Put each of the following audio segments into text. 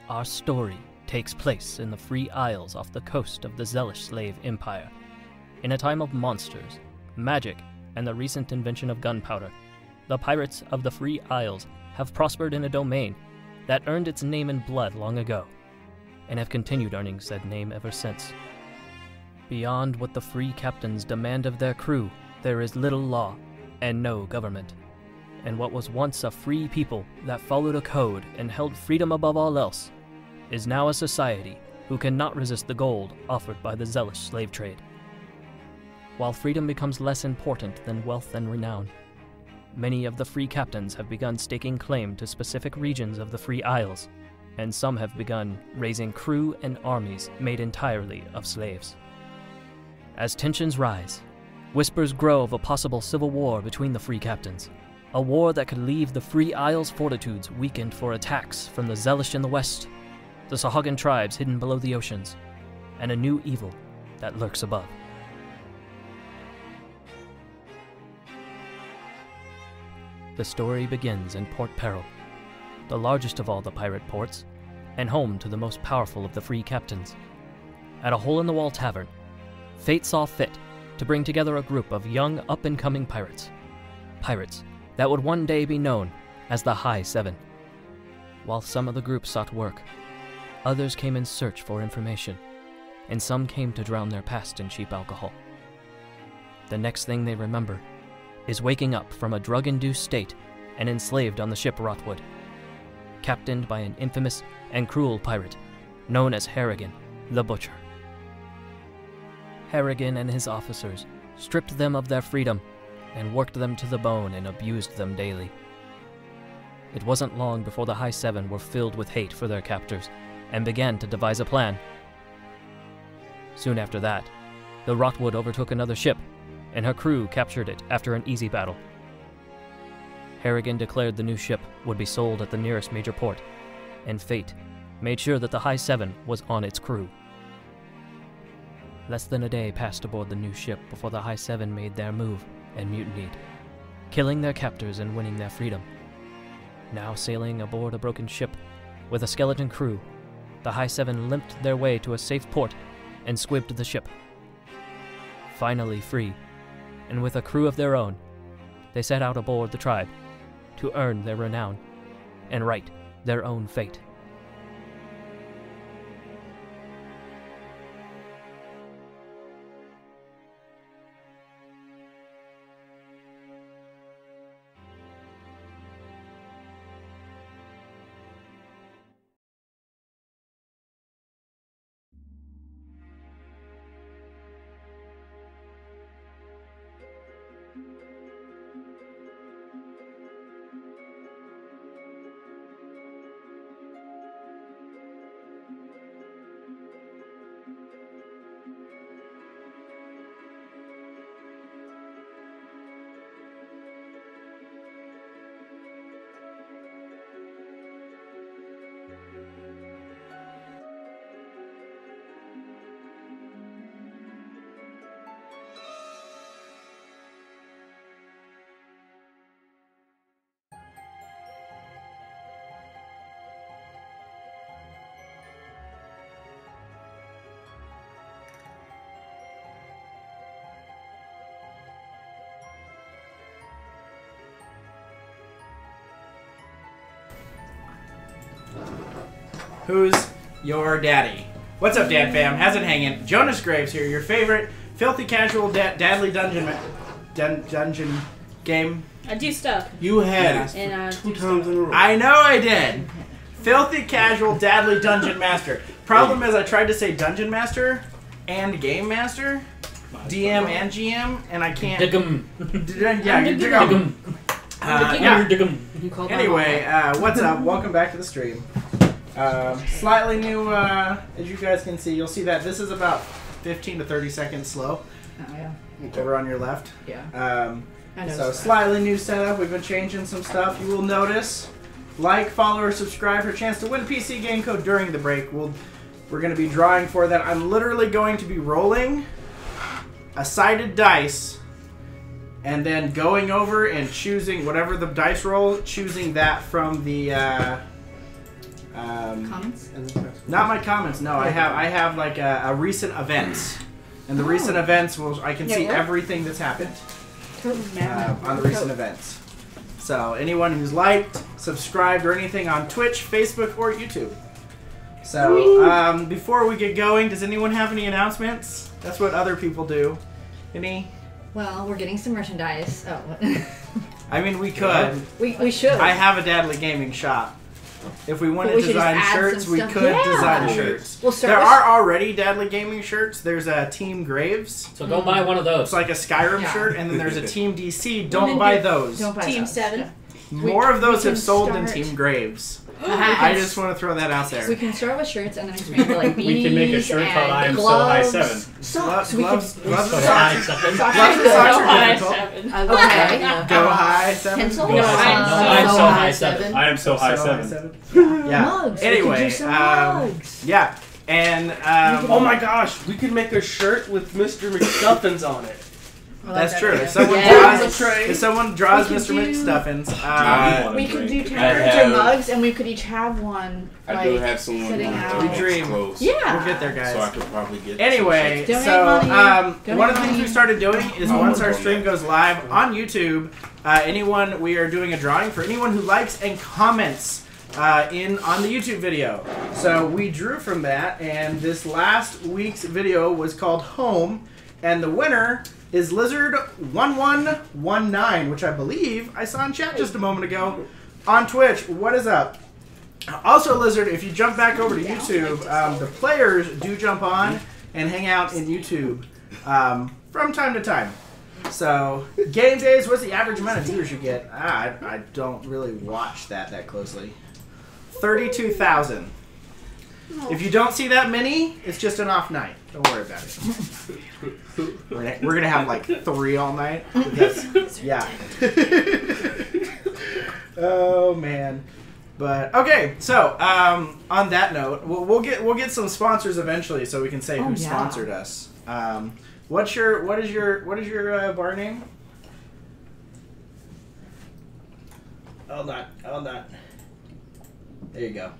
Our story takes place in the Free Isles off the coast of the Zelish slave empire. In a time of monsters, magic, and the recent invention of gunpowder, the pirates of the Free Isles have prospered in a domain that earned its name in blood long ago, and have continued earning said name ever since. Beyond what the free captains demand of their crew, there is little law and no government. And what was once a free people that followed a code and held freedom above all else, is now a society who cannot resist the gold offered by the Zelish slave trade. While freedom becomes less important than wealth and renown, many of the free captains have begun staking claim to specific regions of the Free Isles, and some have begun raising crew and armies made entirely of slaves. As tensions rise, whispers grow of a possible civil war between the free captains, a war that could leave the Free Isles' fortitudes weakened for attacks from the Zelish in the west, the Sahuagin tribes hidden below the oceans, and a new evil that lurks above. The story begins in Port Peril, the largest of all the pirate ports, and home to the most powerful of the free captains. At a hole-in-the-wall tavern, fate saw fit to bring together a group of young, up-and-coming pirates. Pirates that would one day be known as the High Seven. While some of the group sought work, others came in search for information, and some came to drown their past in cheap alcohol. The next thing they remember is waking up from a drug-induced state and enslaved on the ship Rotwood, captained by an infamous and cruel pirate known as Harrigan the Butcher. Harrigan and his officers stripped them of their freedom and worked them to the bone and abused them daily. It wasn't long before the High Seven were filled with hate for their captors and began to devise a plan. Soon after that, the Rotwood overtook another ship, and her crew captured it after an easy battle. Harrigan declared the new ship would be sold at the nearest major port, and fate made sure that the High Seven was on its crew. Less than a day passed aboard the new ship before the High Seven made their move and mutinied, killing their captors and winning their freedom. Now sailing aboard a broken ship with a skeleton crew, the High Seven limped their way to a safe port and squibbed the ship. Finally free, and with a crew of their own, they set out aboard the tribe to earn their renown and write their own fate. Who's your daddy? What's up, Dad fam? How's it hanging? Jonas Graves here, your favorite filthy casual dadly dungeon game. I do stuff. You had two times in a row. I know I did. Filthy casual dadly dungeon master. Problem is, I tried to say dungeon master and game master, DM and GM, and I can't. Dig 'em. Yeah, you dig 'em. Yeah. Anyway, what's up? Welcome back to the stream. Slightly new, as you guys can see. You'll see that this is about 15 to 30 seconds slow. Oh, yeah. Over on your left. Yeah. So slightly new setup. We've been changing some stuff. You will notice. Like, follow, or subscribe for a chance to win PC game code during the break. We're going to be drawing for that. I'm literally going to be rolling a sided dice and then going over and choosing whatever the dice roll, choosing that from the Comments? Not my comments. No, I have like a recent event, and the recent events I can see everything that's happened on the recent events. So anyone who's liked, subscribed, or anything on Twitch, Facebook, or YouTube. So before we get going, does anyone have any announcements? That's what other people do. Any? Well, we're getting some merchandise. Oh. I mean, we could. We should. I have a Dadly Gaming shop. If we want to design shirts, we could design shirts. There are already Dadly Gaming shirts. There's a Team Graves. So go buy one of those. It's like a Skyrim shirt, and then there's a Team DC. Don't buy those. Don't buy Team those. 7. More of those have sold than Team Graves. I just want to throw that out there. We can start with shirts and then expand to like beanies. We can make a shirt called I am so high 7. Socks. Gloves and Go socks. high 7. Gloves and socks are difficult. Okay. Go high 7. Pencil? No, I'm so high 7. I am so high 7. Yeah. Mugs. Anyway, We can do some mugs. yeah, and Oh my gosh, we could make a shirt with Mr. McStuffins on it. that's true. If someone draws Mr. McStuffins, We could do temperature mugs, and we could each have one. I do have someone sitting out. We dream. close. Yeah. we'll get there, guys. So I could probably get Anyway, Donate so money. one of the things we started doing is Oh, once we're our doing stream that. goes live on YouTube, we are doing a drawing for anyone who likes and comments on the YouTube video. So we drew from that, and this last week's video was called Home, and the winner is Lizard1119, which I believe I saw in chat just a moment ago on Twitch. What is up? Also, Lizard, if you jump back over to YouTube, the players do jump on and hang out in YouTube from time to time. So, game days, what's the average amount of viewers you get? I don't really watch that closely. 32,000. If you don't see that many, it's just an off night. Don't worry about it. We're gonna have like 3 all night. Yeah. Oh man. But okay, so on that note, we'll get some sponsors eventually, so we can say who sponsored us. What is your bar name? Hold on. There you go.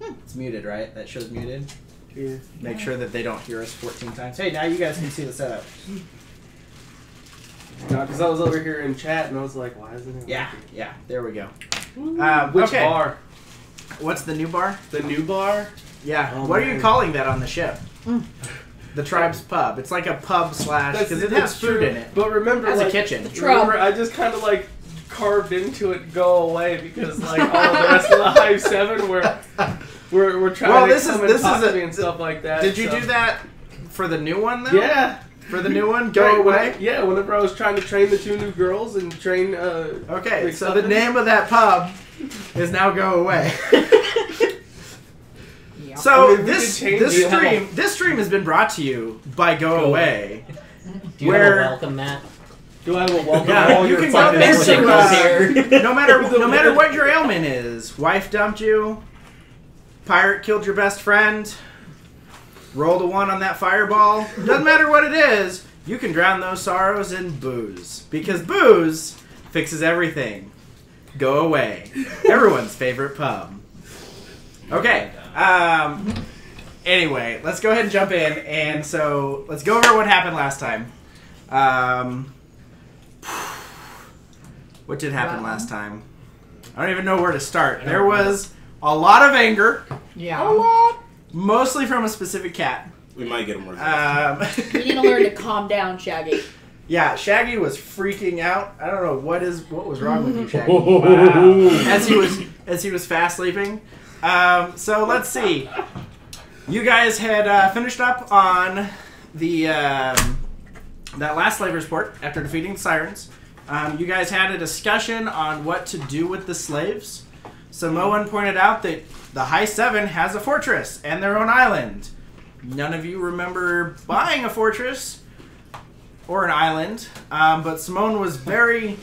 It's muted, right? That show's muted. Yeah. Make sure that they don't hear us 14 times. Hey, now you guys can see the setup. No, because I was over here in chat and I was like, why isn't it? Yeah. There we go. Which okay. bar? What's the new bar? The new bar? Yeah. Oh, what are you man. calling that on the ship? The Tribe's Pub. It's like a pub slash because it has food in it. But remember, It has like, a kitchen. remember, I just kind of like carved into it, go away because like all of the rest of the Hive 7 we're trying to come and talk to me and stuff like that. Did you do that for the new one though? Yeah. For the new one, go away. Yeah, whenever I was trying to train the 2 new girls and train. Okay, so the name of that pub is now Go Away. So I mean, this stream has been brought to you by Go Away. Do you have a welcome mat? Do I have a welcome? Yeah, you can go there here. no matter what your ailment is. Wife dumped you. Pirate killed your best friend. Rolled a 1 on that fireball. Doesn't matter what it is. You can drown those sorrows in booze. Because booze fixes everything. Go Away. Everyone's favorite pub. Okay. Anyway, let's go ahead and jump in. And so, let's go over what happened last time. What did happen last time? I don't even know where to start. There was a lot of anger. Yeah. A lot. Mostly from a specific cat. We might get him more. You need to learn to calm down, Shaggy. Yeah, Shaggy was freaking out. I don't know what was wrong with you, Shaggy. As he was fast sleeping. So let's see. You guys had finished up on the that last slave report after defeating the sirens. You guys had a discussion on what to do with the slaves. Samoan pointed out that the High 7 has a fortress and their own island. None of you remember buying a fortress or an island, but Simone was very,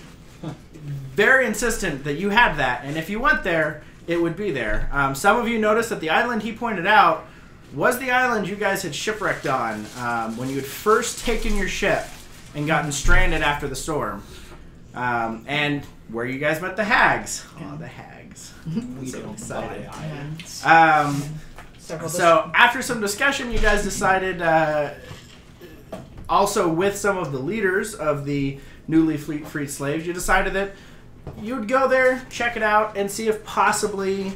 very insistent that you had that, and if you went there, it would be there. Some of you noticed that the island he pointed out was the island you guys had shipwrecked on when you had first taken your ship and gotten stranded after the storm. And where you guys met the hags. Oh, the hags. things. We get excited. Several So after some discussion, you guys decided, also with some of the leaders of the newly freed slaves, you decided that you would go there, check it out, and see if possibly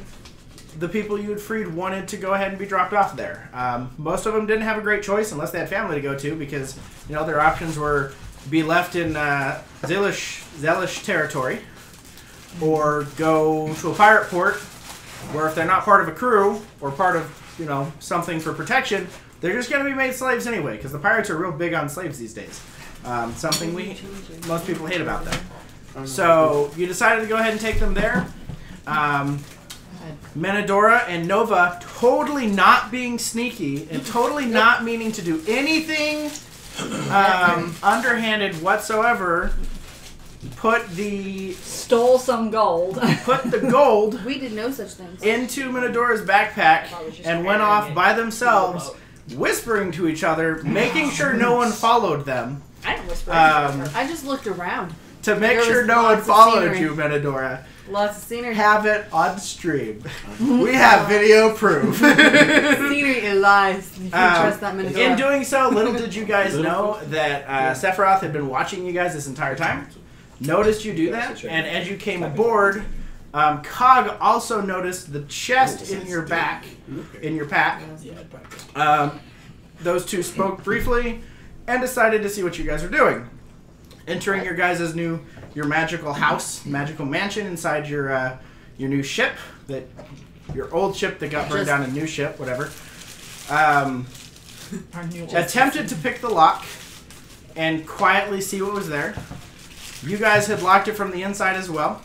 the people you had freed wanted to go ahead and be dropped off there. Most of them didn't have a great choice unless they had family to go to, because their options were be left in Zelish territory, or go to a pirate port, where if they're not part of a crew or part of something for protection, they're just going to be made slaves anyway, because the pirates are real big on slaves these days. Something most people hate about them. So you decided to go ahead and take them there. Menadora and Nova, totally not being sneaky and totally not meaning to do anything underhanded whatsoever, stole some gold. Put the gold We did no such things. into Menadora's backpack and went off by themselves, whispering to each other, making sure no one followed them. I didn't whisper. I just looked around. To make There sure was no one lots of followed scenery. you, Menadora. Lots of scenery. Have it on stream. We have video proof. Scenery and lies. You can trust that Menadora. In doing so, little did you guys know that Sephiroth had been watching you guys this entire time. Noticed you do that, and as you came aboard, Cog also noticed the chest in your pack. Those two spoke briefly and decided to see what you guys are doing. Entering your guys' your magical house, magical mansion inside your new ship, your old ship that got burned down, a new ship, whatever. Attempted to pick the lock and quietly see what was there. You guys had locked it from the inside as well.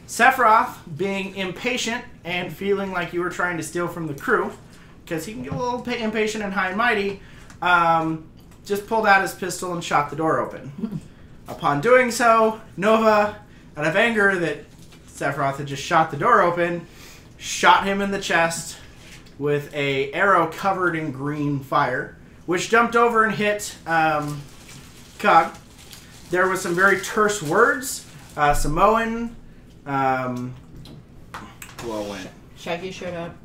Sephiroth, being impatient and feeling like you were trying to steal from the crew, because he can get a little impatient and high and mighty, just pulled out his pistol and shot the door open. Upon doing so, Nova, out of anger that Sephiroth had just shot the door open, shot him in the chest with a arrow covered in green fire, which jumped over and hit Cog. There was some very terse words. Samoan. Shaggy showed up.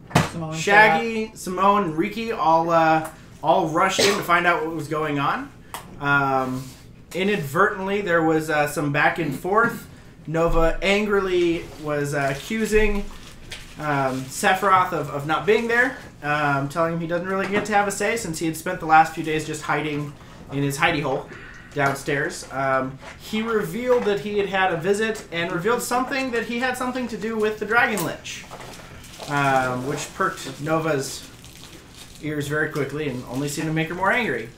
Shaggy, Samoan, and Riki all rushed in to find out what was going on. Inadvertently, there was some back and forth. Nova angrily was accusing Sephiroth of not being there, telling him he doesn't really get to have a say since he had spent the last few days just hiding in his hidey hole downstairs. He revealed that he had a visit and revealed something that he had something to do with the Dragon Lich, which perked Nova's ears very quickly and only seemed to make her more angry.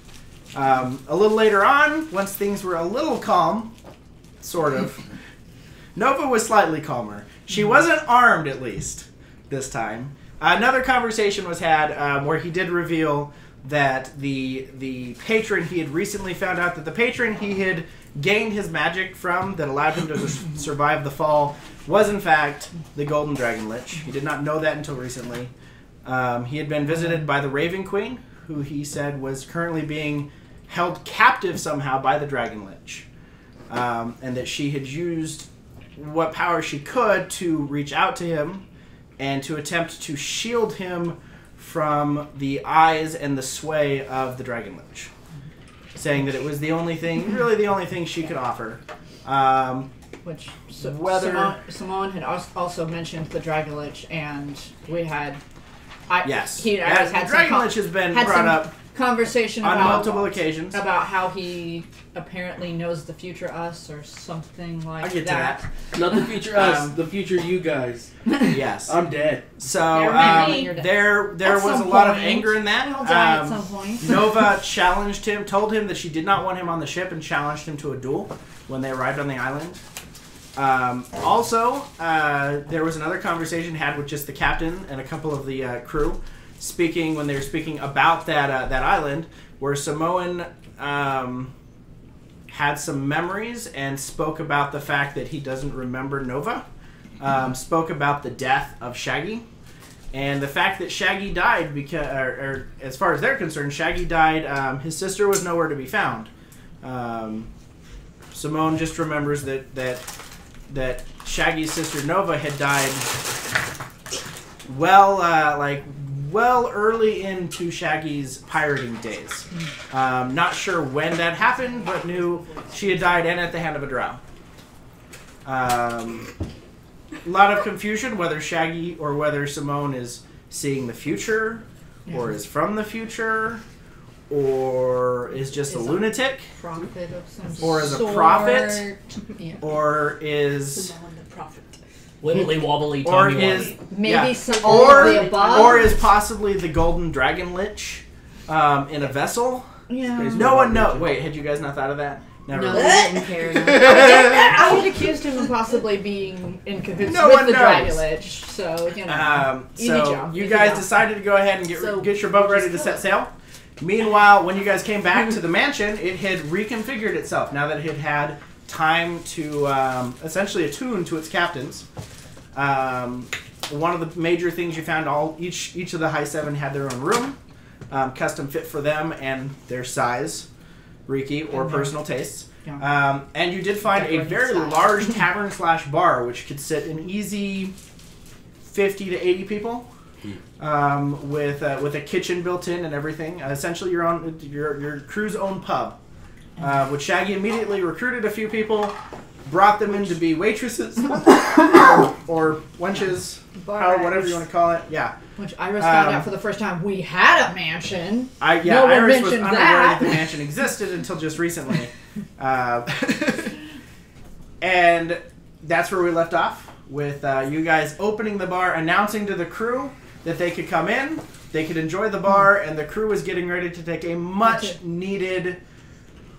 A little later on, once things were a little calm, sort of, Nova was slightly calmer. She wasn't armed, at least, this time. Another conversation was had where he did reveal that the patron, he had recently found out that the patron he had gained his magic from that allowed him to survive the fall was in fact the Golden Dragon Lich. He did not know that until recently. He had been visited by the Raven Queen, who he said was currently being held captive somehow by the Dragon Lich. And that she had used what power she could to reach out to him and to attempt to shield him from the eyes and the sway of the Dragon Lich, saying that it was the only thing, really the only thing she could offer. Which Simone had also mentioned the Dragon Lich, and we had. Yes, the Dragon Lich has been brought up conversation on about, multiple occasions about how he apparently knows the future us or something like I get that. to that. Not the future us, the future you guys. Yes, I'm dead. So Never there was a lot of anger in that. I'll die at some point. Nova challenged him, told him that she did not want him on the ship, and challenged him to a duel when they arrived on the island. Also, there was another conversation had with just the captain and a couple of the crew, when they were speaking about that island, where Samoan had some memories and spoke about the fact that he doesn't remember Nova, spoke about the death of Shaggy, and the fact that Shaggy died because, or as far as they're concerned, Shaggy died. His sister was nowhere to be found. Simone just remembers that that Shaggy's sister Nova had died well early into Shaggy's pirating days. Not sure when that happened, but knew she had died and at the hand of a drow. A lot of confusion whether Shaggy or whether Simone is seeing the future, or is from the future, or is just a lunatic, prophet of some or is a prophet, or is wibbly wobbly, or tommy is maybe some of the above, or is possibly the golden dragon lich in a vessel. Yeah. No one knows. Wait, had you guys not thought of that? Never. No, they didn't care. I had accused him of possibly being in cahoots with the Dragon Lich, so you know. Easy job. You guys decided to go ahead and get your boat ready to set sail. Meanwhile, when you guys came back to the mansion, it had reconfigured itself now that it had had time to essentially attune to its captains. One of the major things you found, each of the High Seven had their own room, custom fit for them and their size, Riki, or personal tastes. Yeah. And you did find a very large tavern/bar, which could sit an easy 50 to 80 people, with a kitchen built in and everything. Essentially, your crew's own pub. Which Shaggy immediately recruited a few people, brought them in to be waitresses or wenches, whatever you want to call it. Yeah. Which Iris found out for the first time we had a mansion. No one Iris was unaware that the mansion existed until just recently. And that's where we left off, with you guys opening the bar, announcing to the crew that they could come in, they could enjoy the bar, and the crew was getting ready to take a much-needed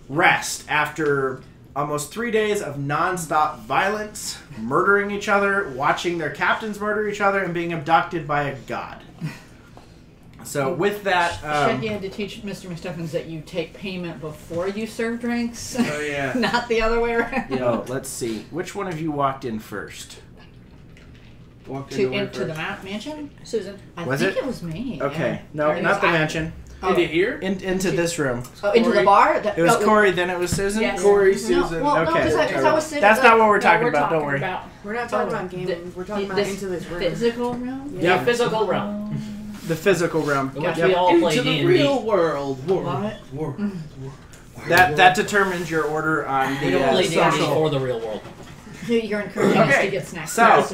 rest after almost 3 days of non-stop violence, murdering each other, watching their captains murder each other, and being abducted by a god. So with that... Shaggy had to teach Mr. McStuffins that you take payment before you serve drinks. Oh, yeah. Not the other way around. Yo, let's see. Which one of you walked in first? Into the mansion? Susan. I think it was me. Okay. Yeah. No, not the mansion. Into here? Into this room. Oh, into the bar? It was Cory, then it was Susan? Yes. Cory, Susan. No, okay. because I was sitting... That's not what we're talking about, don't worry. We're not talking about gaming. We're talking about into this room. Physical realm? Yeah, physical realm. The physical realm. Which we all play into the D&D. real world. That determines your order on We don't play the D&D social. or the real world. You're encouraging us to get snacks. So,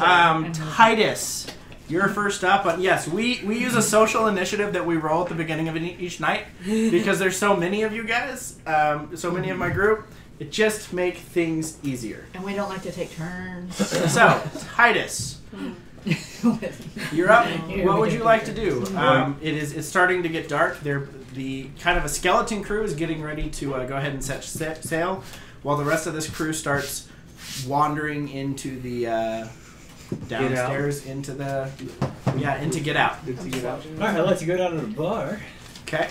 Titus, you're first up. Yes, we use a social initiative that we roll at the beginning of each night because there's so many of you guys, so many of my group. It just makes things easier. And we don't like to take turns. So, Titus, you're up. What would you like to do? It's starting to get dark. The kind of a skeleton crew is getting ready to go ahead and set sail, while the rest of this crew starts wandering into the downstairs into get out. All right, I'd like to go down to the bar. Okay.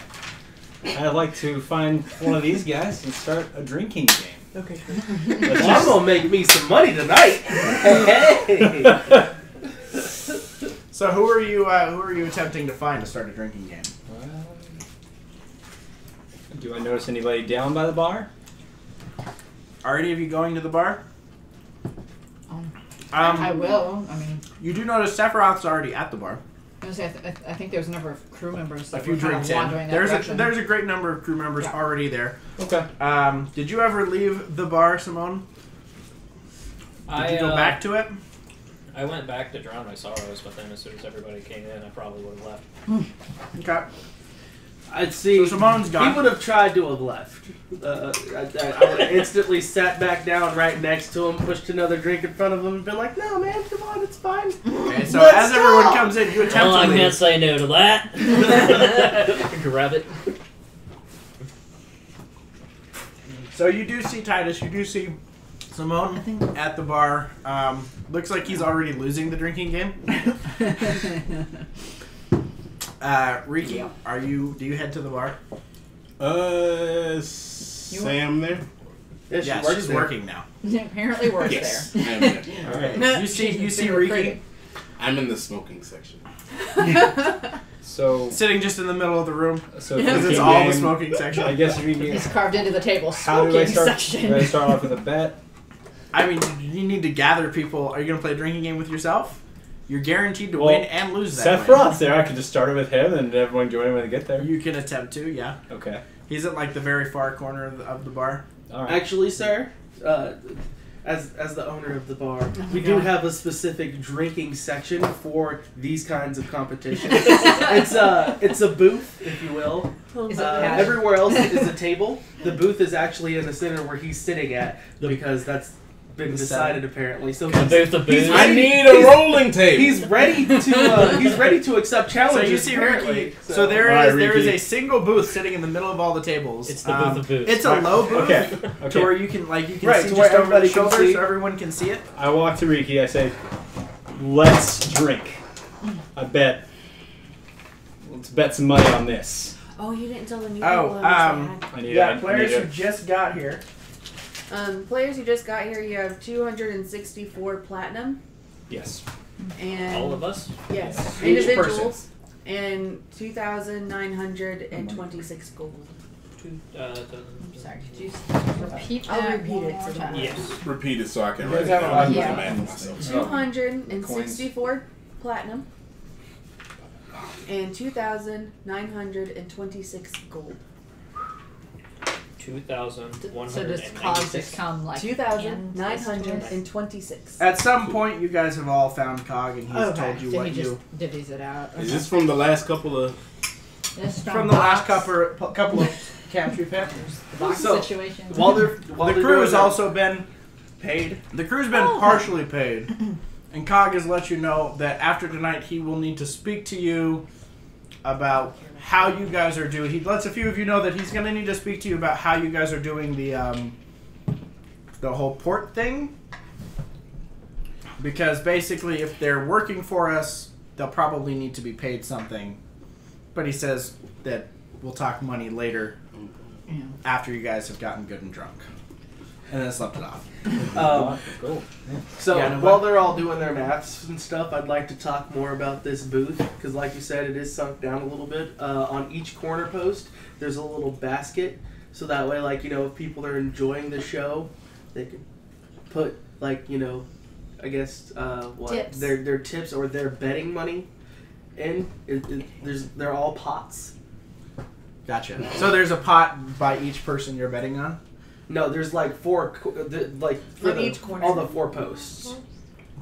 I'd like to find one of these guys and start a drinking game. Okay. I'm gonna make me some money tonight. Hey. So who are you attempting to find to start a drinking game? Do I notice anybody down by the bar? Are any of you going to the bar? I will. I mean, you do notice Sephiroth's already at the bar. I think there's a number of crew members that A few were kind drinks of wandering in. that direction. There's a great number of crew members already there. Okay. Did you ever leave the bar, Simone? Did you go back to it? I went back to drown my sorrows, but then as soon as everybody came in, I probably would have left. Okay. I'd see. So Simone's gone. He would have tried to have left. I would have instantly sat back down right next to him, pushed another drink in front of him, and been like, "No, man, come on, it's fine." Okay, so as everyone comes in, you attempt to I leave. can't say no to that. Grab it. So you do see Titus. You do see Simone at the bar. Looks like he's already losing the drinking game. Riki, do you head to the bar? Sam there? Yeah, she's working now. Apparently works Yes. there. I am there. Okay. You see Riki I'm in the smoking section. So sitting just in the middle of the room So because it's drinking all the game, smoking section. I guess we can. He's carved into the table. How do I Smoking start? section. Do I start off with a bet? I mean, you need to gather people. Are you going to play a drinking game with yourself? You're guaranteed to win and lose that Sephiroth's there. I could just start it with him and everyone join him when they get there. You can attempt to, yeah. Okay. He's at like the very far corner of the bar. All right. Actually, sir, as the owner of the bar, we do have a specific drinking section for these kinds of competitions. It's a booth, if you will. Everywhere else is a table. The booth is actually in the center where he's sitting at because that's been decided apparently. So I need a rolling table. He's ready to accept challenges. So you see apparently. Ricky. So there is a single booth sitting in the middle of all the tables. It's the booth of booths. It's a low booth. Okay. To where you can see to just where over the everybody can shoulder see. so everyone can see it. I walk to Riki. I say, "Let's drink. I bet. Let's bet some money on this." Oh, you didn't tell the new Oh, people how much they had. Players who just got here. Players who just got here, you have 264 platinum. Yes. And All of us? Yes. Each Individuals. And 2,926 gold. Sorry, could you repeat I'll that repeat one it more so that- time? Yes. Repeat it so I can You write it guys have a down. lot I'm of- looking at myself. 264 platinum. And 2,926 gold. 2,196. So does cause just come like 2,926. At some point, you guys have all found Cog, and he's told you so what he you. just divvies it out. Is this from the last couple of... From the last couple of camps we've had. The box So, situation? While The they're crew has doing also been paid. The crew's been partially paid. And Cog has let you know that after tonight he will need to speak to you about how you guys are doing. He lets a few of you know that he's going to need to speak to you about how you guys are doing the whole port thing. Because basically if they're working for us, they'll probably need to be paid something. But he says that we'll talk money later after you guys have gotten good and drunk. And then slept it off. So while they're all doing their maths and stuff, I'd like to talk more about this booth because, like you said, it is sunk down a little bit. On each corner post, there's a little basket, so that way, like if people are enjoying the show, they can put I guess Tips. their tips or their betting money in. They're all pots. Gotcha. So there's a pot by each person you're betting on? No, there's like four, for each corner. all the 4 posts.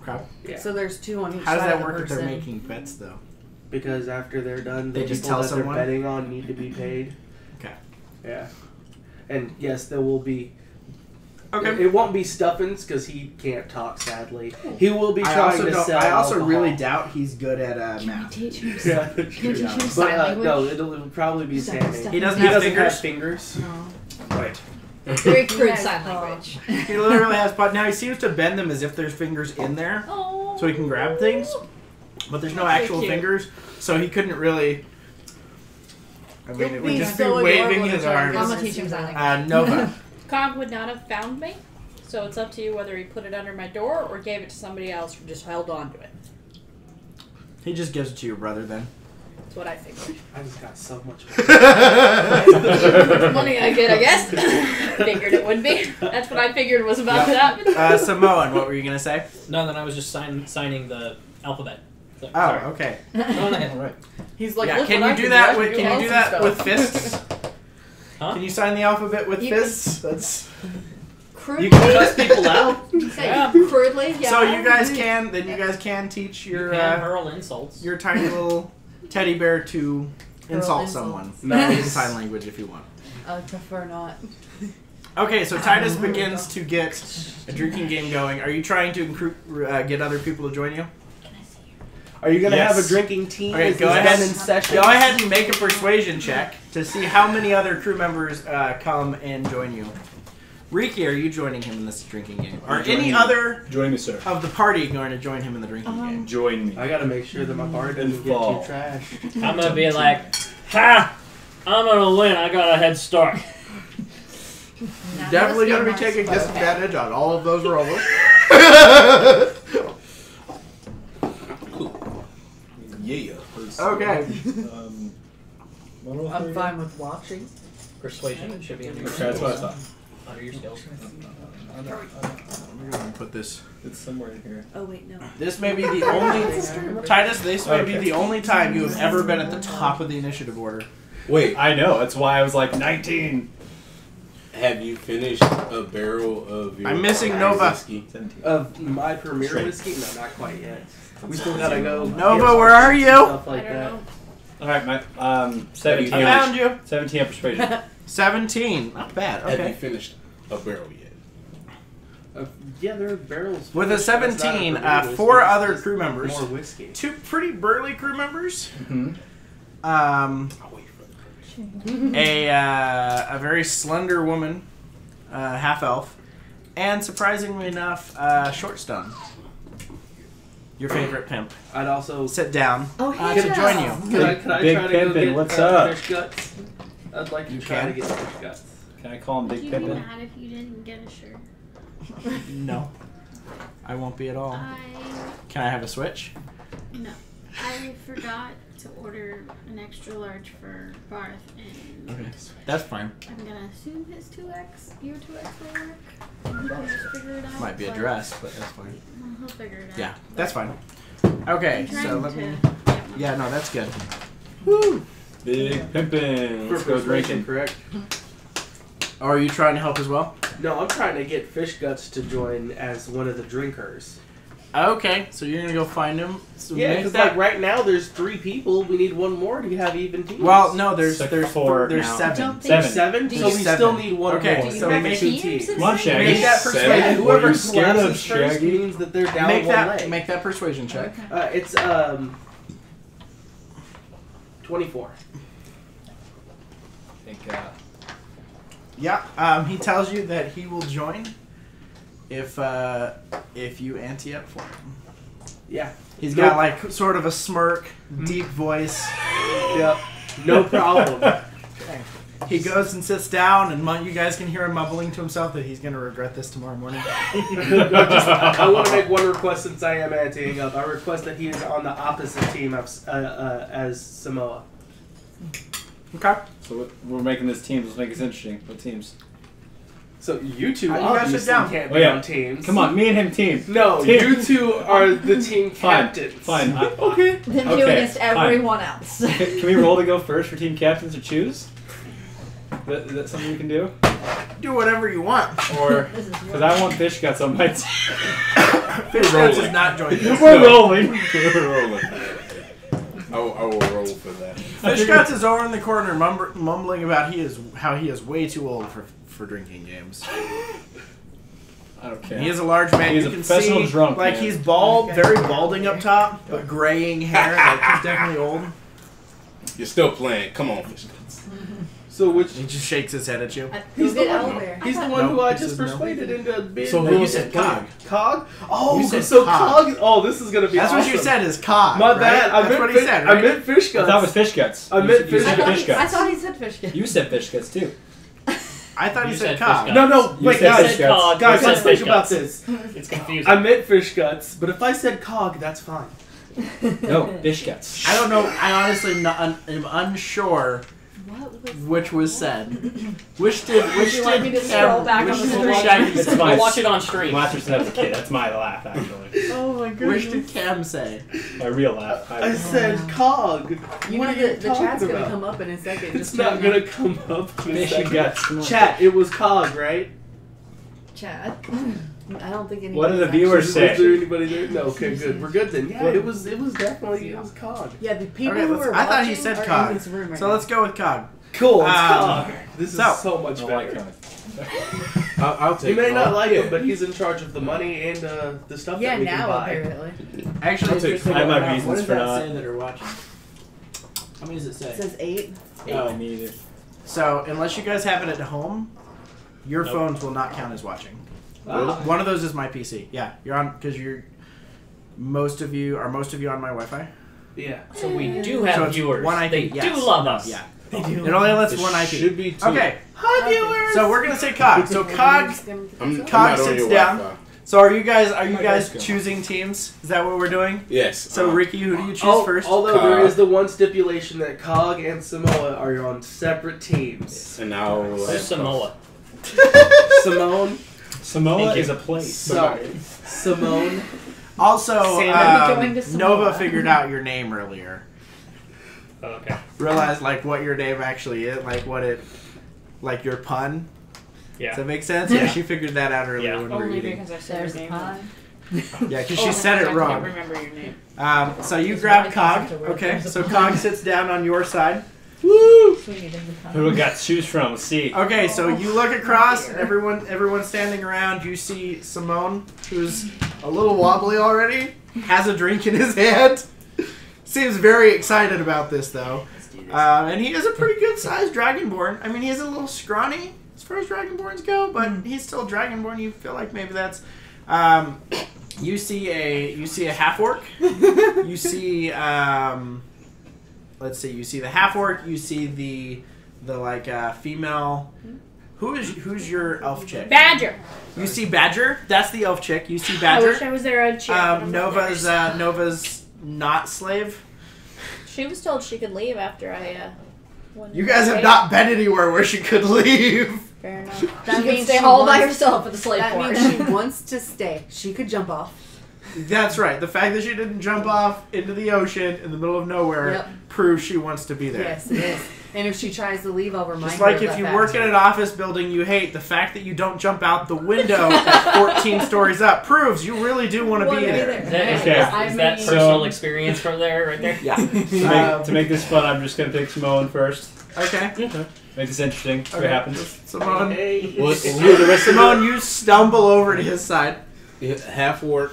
Okay. Yeah. So there's 2 on each How does side that of the work if they're person. making bets, though? Because after they're done, the They just people tell that someone? they're betting on need to be paid. Okay. Yeah. And yes, there will be... Okay. It won't be Stuffins because he can't talk, sadly. He will be trying to sell I also alcohol. really doubt he's good at math. Teach him Yeah. Can you teach him But sign language? no, it'll probably be Sammy. He doesn't He have doesn't have fingers? fingers. Right. Very crude Yes, sign Paul. language. He literally has pot. Now he seems to bend them as if there's fingers in there, Oh. so he can grab things. But there's no That's very actual cute. fingers, so he couldn't really. I mean, it would be just be so waving adorable his to try and arms. I'm gonna teach him sign language. Nova. Cog would not have found me, so it's up to you whether he put it under my door or gave it to somebody else who just held on to it. He just gives it to your brother then. That's what I figured. I just got so much Money I get, I guess. Figured it would be. That's what I figured was about to happen. Samoan, what were you gonna say? No, then I was just signing the alphabet. So, Oh, sorry. okay. All right. He's like, Yeah, look can what you I do can that? I With, can can you do that stuff. with fists? Huh? Can you sign the alphabet with You fists? That's. You can cuss people out. Say Yeah. crudely, yeah. So you guys can teach You your can hurl insults. your tiny little teddy bear to insult insults. someone. Nice. In sign language if you want. I would prefer not. Okay, so Titus begins to get a drinking game going. Are you trying to get other people to join you? Are you going to Yes. have a drinking team? Okay, Is go this ahead. been in session? Go ahead and make a persuasion check to see how many other crew members come and join you. Riki, are you joining him in this drinking game? Are any other Join me, sir. of the party going to join him in the drinking game? Join me. I got to make sure that my bar doesn't get Fall. too trash. I'm gonna be like, ha! I'm gonna win. I got a head start. Now Definitely let's going to get be taking Mark's disadvantage on all of those rolls. Yeah. Okay. I'm fine with watching. Persuasion should be in your. Okay, that's what I thought. Under your skills. We're gonna put this. It's somewhere in here. Oh wait, no. This may be the only Titus. This may be the only time you have ever been at the top of the initiative order. Wait, I know. That's why I was like 19. have you finished a barrel of your I'm missing Nova. whiskey? 17. Of my premier Straight. whiskey? No, not quite yet. We still gotta go. Nova, get where are you? Stuff I like don't that. know. All right, my 17. I found you. 17 on persuasion. 17. Not bad. Have you Okay. finished a barrel yet? Yeah, there are barrels. With a That's not 17, premier whiskey, 4 it's other just crew members. More whiskey. 2 pretty burly crew members. Mm-hmm. I'll wait for the A very slender woman, half elf, and surprisingly enough, short stun. Your favorite pimp. I'd also. Sit down Oh, to join you. Can I Big try to go Pimpin', get what's up? fish guts? I'd like to You try to can. get fish guts. Can I call him Would Big you be Pippin? mad if you didn't get a shirt? No, I won't be at all. I Can I have a switch? no. I forgot to order an extra large for Barth, and Okay, that's fine. I'm gonna assume his 2X, your 2X will work. And he can just figure it out. Might be a but- dress, but that's fine. Well, he'll figure it out. Yeah, that's fine. Okay, I'm so trying let to me. get my- Yeah, no, that's good. Big Pimpin'. Let's For go persuasion, drinking. correct? Oh, are you trying to help as well? No, I'm trying to get fish guts to join as one of the drinkers. Okay, so you're gonna go find him. So Yeah, make because that. like right now there's 3 people. We need one more to have even teams. Well, no, there's Like there's 4 there's now. 7. Don't think- Seven. 7? Do So you- we 7. still need one Okay, more. Do you so have make two teams teams. in Come on, this? Shaggy. Make that Seven. persuasion. And whoever What are you scared of, collapses first Shaggy? means that they're down Make one that leg. make that persuasion check. It's 24. I think, Yeah, he tells you that he will join if you ante up for him. Yeah. He's Nope. got like sort of a smirk, deep voice. Yep. No problem. He goes and sits down, and you guys can hear him mumbling to himself that he's gonna regret this tomorrow morning. I want to make one request since I am anteing up. I request that he is on the opposite team as Samoa. Okay. so we're making this teams. Let's make this interesting. What teams? So you two You guys obviously sit down. can't Oh, be yeah. on teams. Come on, me and him team. No, Team. you two are the team Fine. captains. Fine. Okay. Then Okay, you against fine. everyone else. Can we roll to go first for team captains to choose? Is that something we can do? Do whatever you want. Or This is because I want fish guts on my team. Fish Guts is not joining this. We're rolling. We're rolling. I will roll for that. Fish Guts is over in the corner mumbling about how he is way too old for drinking games. I don't care. He is a large man. He's you a can professional see, drunk, like man. he's bald, very balding up top, but graying hair. Like he's definitely old. You're still playing. Come on, fish guts. So which He just shakes his head at you. he's Go the get one. owlbear. He's the one who I he just says no. persuaded into being. So you said Cog. Cog? Oh, You said so Cog. Cog. Oh, this is gonna be. That's awesome. what you said is Cog. My right? bad. I That's meant what he said, right? I meant fish I guts. thought it was fish guts. I meant You fish said guts. fish guts. I thought he said fish guts. You said fish guts too. I thought he You said said Cog. Fish No, no. You Wait, said guys. fish guts. Cog, Guys, you let's said think fish about guts. this. It's confusing. I meant fish guts, but if I said Cog, that's fine. No, fish guts. I don't know. I honestly am unsure What was which was said. Which did you like me to scroll back which on the did screen? Shaggy It's say? fine. I'll watch it on stream. Laughter said as a kid. That's my laugh, actually. Oh my Which did Cam say? My real laugh. I said Cog. You What know are you the talking chat's gonna about? come up in a second. It's Just not chill gonna come up in a Fish second. guts. Come on. Chat, it was Cog, right? Chad? now. I don't think anyone. What do the viewers Was say? there anybody there? No. Okay, good. We're good then. Yeah, it was definitely Cog. Yeah, the people Okay, who let's- are I thought he watching said are Cog. in this room right So now. let's go with Cog. Cool. It's Cog. This is so- so much I like better. that. I'll take You may it. not like Yeah. him, but he's in charge of the money and the stuff Yeah, that we can now buy. apparently. Actually, I'll take- interesting I have my enough, reasons what does for that not. say that are watching? How many does it say? It says 8. Oh. Me either. So unless you guys have it at home, your Nope. phones will not count as watching. Ah. One of those is my PC. Yeah, you're on because most of you on my Wi-Fi. Yeah. So we do have So it's viewers. one IP. They yes. do love us. Yeah, it only lets It one IP. should be two. Okay, Hi, viewers. so we're gonna say Cog. So Cog. I'm Cog not on sits your down. Wi-Fi. So are you guys go. choosing teams? Is that what we're doing? Yes. So Ricky, who do you choose first? Although there Cog. is the one stipulation that Cog and Samoa are on separate teams. And now Who's Samoa? Simone. Samoa is a place. Sorry. Simone. Also, Going to Nova Samoa. figured out your name earlier. Okay. Realized like what your name actually is, like your pun. Yeah. Does that make sense? Yeah, she figured that out earlier Yeah. when we were Only eating. because I said There's your a name. pun. Yeah, because Only she said because it I wrong. can't remember your name. So you It's grab really Cog. easy to work. Okay, There's a so pun. Cog sits down on your side. Woo! Sweetie, there's a pun. Who do we got to choose from? Let's see. Okay, so you look across, dear. everyone's standing around. You see Simone, who's a little wobbly already, has a drink in his hand. Seems very excited about this though. Let's do this. And he is a pretty good sized Dragonborn. I mean, he's a little scrawny as far as Dragonborns go, but he's still Dragonborn. You feel like maybe that's. You see a half orc. You see let's see. You see the half orc. You see the female. Who's your elf chick? Badger. You see Badger. That's the elf chick. You see I wish Badger. I was there. I'd cheer. but I'm not there. Nova's not slave. She was told she could leave after I. Won You the guys have debate. not been anywhere where she could leave. Fair enough. That She means can stay stay all by wants- herself at the slave That port. means she wants to stay. She could jump off. That's right. The fact that she didn't jump off into the ocean in the middle of nowhere Yep. proves she wants to be there. Yes, it is. And if she tries to leave, I'll remind Just her like of if that you fact. work in an office building you hate, the fact that you don't jump out the window at 14 stories up proves you really do want to be Wanna be there. there. Is that, Okay. is that I personal mean- experience from there, right there? Yeah. To make this fun, I'm just going to pick Samoan first. Okay. Make this interesting. See what Okay. happens. Simone, Who are the rest of Simone, you stumble over to his side. the half orc?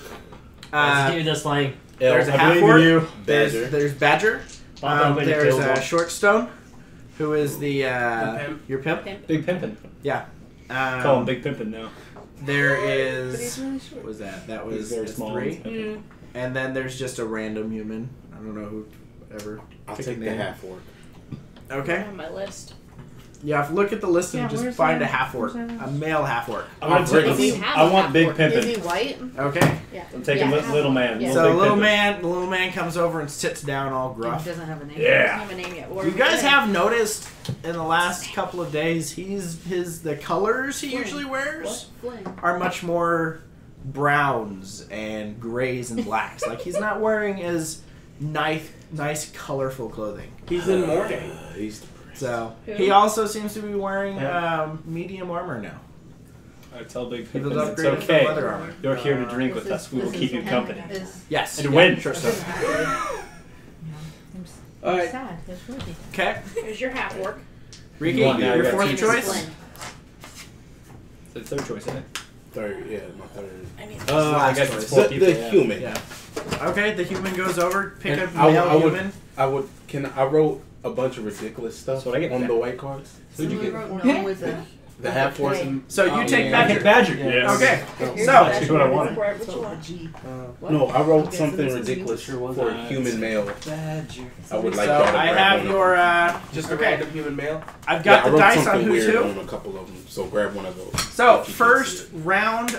Let's do this like There's a I half believe in orc. you. Badger. There's Badger. bump up and There's kill one. Shortstone, who is the pimp. your pimp. Big Pimpin'. Yeah. Call him Big Pimpin' now. There But he's is. really short. What was that? That He's was very that's small. 3. Mm. And then there's just a random human. I don't know who ever. I'll Pick a take the name. half orc. Okay. On my list. Yeah, look at the list and Yeah, just where's find that? a half orc, Where's that? a male half orc. I want, to Is he take, have I a want Big half-orc? Is he Pimpin'. white? Okay. Yeah. I'm taking Yeah. Little Man. Yeah. So Big little Pimpin'. the little man comes over and sits down all He gruff. doesn't have a name. I don't Yeah. have a name yet. What You are we guys doing? have noticed in the last couple of days, the colors he usually wears Flynn. are much more browns and grays and blacks. Like he's not wearing as nice colorful clothing. He's in mourning. He's depressed. So Who? he also seems to be wearing medium armor now. I tell Big He was Pimpin' it's upgraded from leather okay. armor. You're here to drink with us. We will keep you company. Yes. And win. Sure stuff. All right. Sad. It's worthy. Okay. Here's your half orc. Riki, Come on now, your you got fourth teams. choice. Flynn. It's the third choice, isn't it? Third, yeah, my third. I mean, I last guess choice. it's four The, people. the yeah. human. Yeah. Okay, the human goes over. Pick And a I male would- human. I wrote a bunch of ridiculous stuff That's what I get on back. the white cards. Who'd you Someone get? wrote no with a. The half orc. and- So you take man. I get Badger. Badger. Yes. Okay. here's So- That's what I wanted. What you So a want. G. No, I wrote Okay, so something this is ridiculous you. for a human male. Badger. I would like So y'all to I grab have one of your. Just a Okay. random human male. I've got I the wrote dice on something who's weird who. on a couple of them, so grab one of those. So If you can first see round,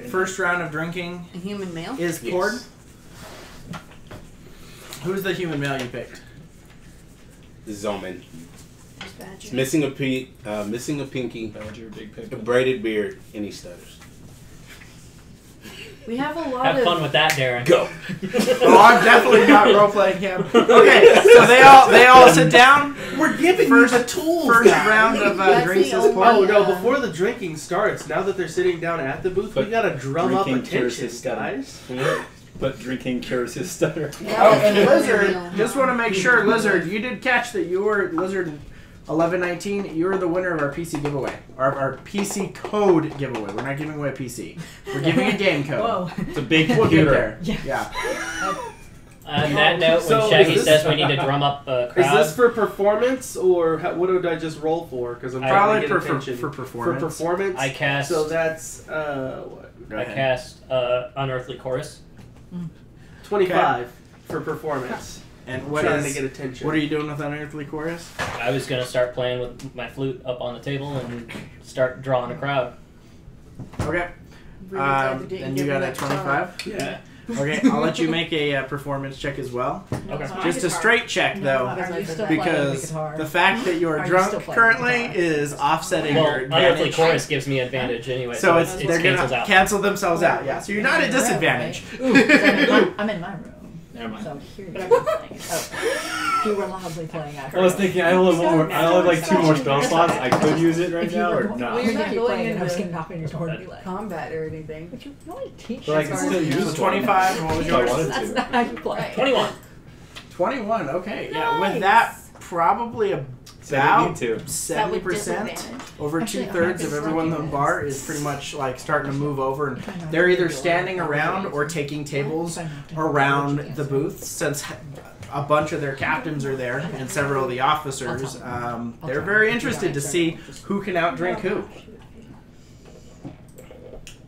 first round of drinking A human male? is Yes. poured. Who's the human male you picked? it. Zoman. There's Badger. It's missing a pinky, Badger, Big a Pimpin'. braided beard, and he stutters. We have a lot Have of. fun with that, Darren. Go. Oh, I'm definitely not role playing him. Okay, so they all sit down. We're giving First- you the tools. First guys. round of That's drinks the is only- poured. Oh no! Yeah. Before the drinking starts, now that they're sitting down at the booth, we But gotta drum up drinking cures attention, his stutter. guys. But drinking cures his stutter. Oh, and Human Lizard, male. just want to make sure, Lizard, you did catch that you were Lizard 1119. You were the winner of our PC giveaway, our PC code giveaway. We're not giving away a PC. We're giving a game code. Whoa. It's a big We'll get computer. there. Yeah. Yeah. On that note, So, when Shaggy is this- says we need to drum up a Is crowd, this for performance or what did I just roll for? Because I'm trying Probably to get attention. for performance. For performance. I cast. So that's what? Go I ahead. cast Unearthly Chorus. 25 for performance. And what trying is? to get attention. What are you doing with Unearthly Chorus? I was gonna start playing with my flute up on the table and start drawing a crowd. Okay. Really glad we didn't And give you him got a that 25. Yeah. Okay, I'll let you make a performance check as well. Okay. Just a straight check, though, Are you still playing because guitar? the fact that you are Are you drunk still playing currently guitar? is offsetting Well, your unearthly advantage. chorus gives me advantage anyway, So it's it's they're cancels gonna out. cancel themselves out. Yeah, so you're not at disadvantage. Ooh, 'cause I'm in my room. Never mind. So here you go. Oh, you were loudly playing after. I was thinking I only have one more. I only have like 2 more spell slots. I could use it right If you now were or going- not. Well, you're not keep going playing, I was into gonna knock on your door and be like, combat or anything. but you only teach But I can us still use So one. 25, and what was If I yours? wanted That's to. not how you play. 21. 21. Okay, yeah. With that, probably So I about need to. 70%, over Actually, 2/3 I'm of everyone in the bar is pretty much like starting to move over, and they're either standing around or taking tables around the booths. Since a bunch of their captains are there and several of the officers, they're very interested to see who can outdrink who.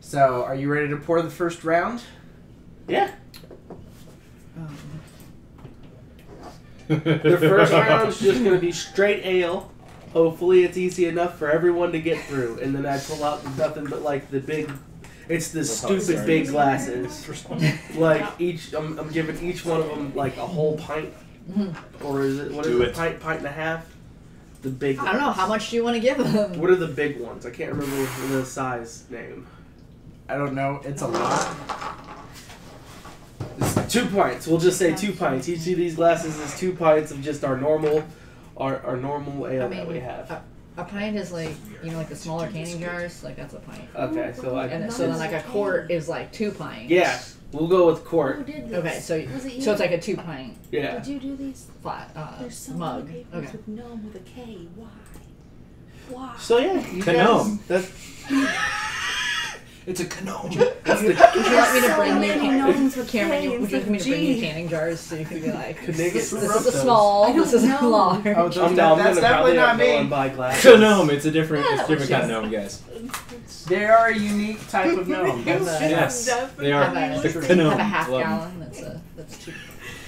So, are you ready to pour the first round? Yeah. The first round's just gonna be straight ale. Hopefully, it's easy enough for everyone to get through, and then I pull out nothing but like the big. It's the stupid big glasses. Like I'm giving each one of them like a whole pint, or is it what is Do it? it. Pint and a half. The big. I don't know, how much do you want to give them? What are the big ones? I can't remember the size name. I don't know. It's a lot. It's 2 pints. We'll just say 2 pints. Each of these glasses is 2 pints of just our normal ale that we have. A pint is like, you know, like the smaller canning jars, like that's a pint. Okay, so And so then like a quart is like 2 pints. yeah, we'll go with Who quart. did this? Okay, so Was it you? so it's like a 2 pint Yeah. Did you do these? flat There's so mug. many papers Okay. with gnome with a K. Why? Why? So yeah, you Gnome. guys, It's a canoe. Would you want me to So bring many you gnomes with Cameron? K Would you like me to bring you instead of G. canning jars so you can be like, Can this they is get a those? small, I don't this is a know. large. Oh, I'm down. that's I'm gonna definitely probably not have to go me. and buy glasses. Gnome. It's a different kind of gnome, guys. They are a unique type of gnome. Yes, they are. Have The a, gnome. have a half Love 'em. gallon. That's two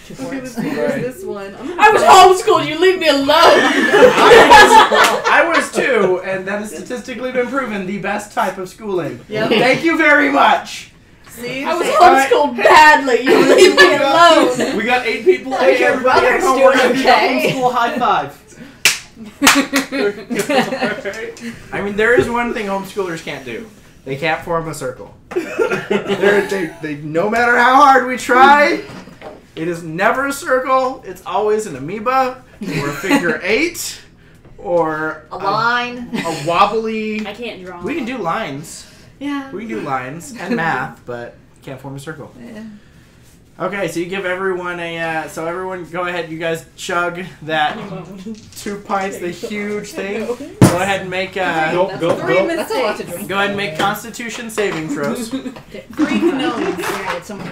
Okay, quarts. here's this one. I was homeschooled. You leave me alone. I was too, and that has statistically been proven the best type of schooling. Yep. Thank you very much. See? I was Alright. homeschooled badly. You leave me alone. We got 8 people. Hey, Hey, your everybody at brother's home, doing we're gonna do the okay. homeschool high five. I mean, there is one thing homeschoolers can't do. They can't form a circle. They no matter how hard we try, it is never a circle. It's always an amoeba or a figure 8 or A line. a wobbly. I can't draw. We can do lines. Yeah. We can do lines and math, but can't form a circle. Yeah. Okay, so you give everyone a. So everyone, go ahead. You guys chug that 2 pints, the huge thing. Go ahead and make. Go. That's a lot to drink. Go ahead and make Constitution saving throws. 3 gnomes. Yeah, it's someone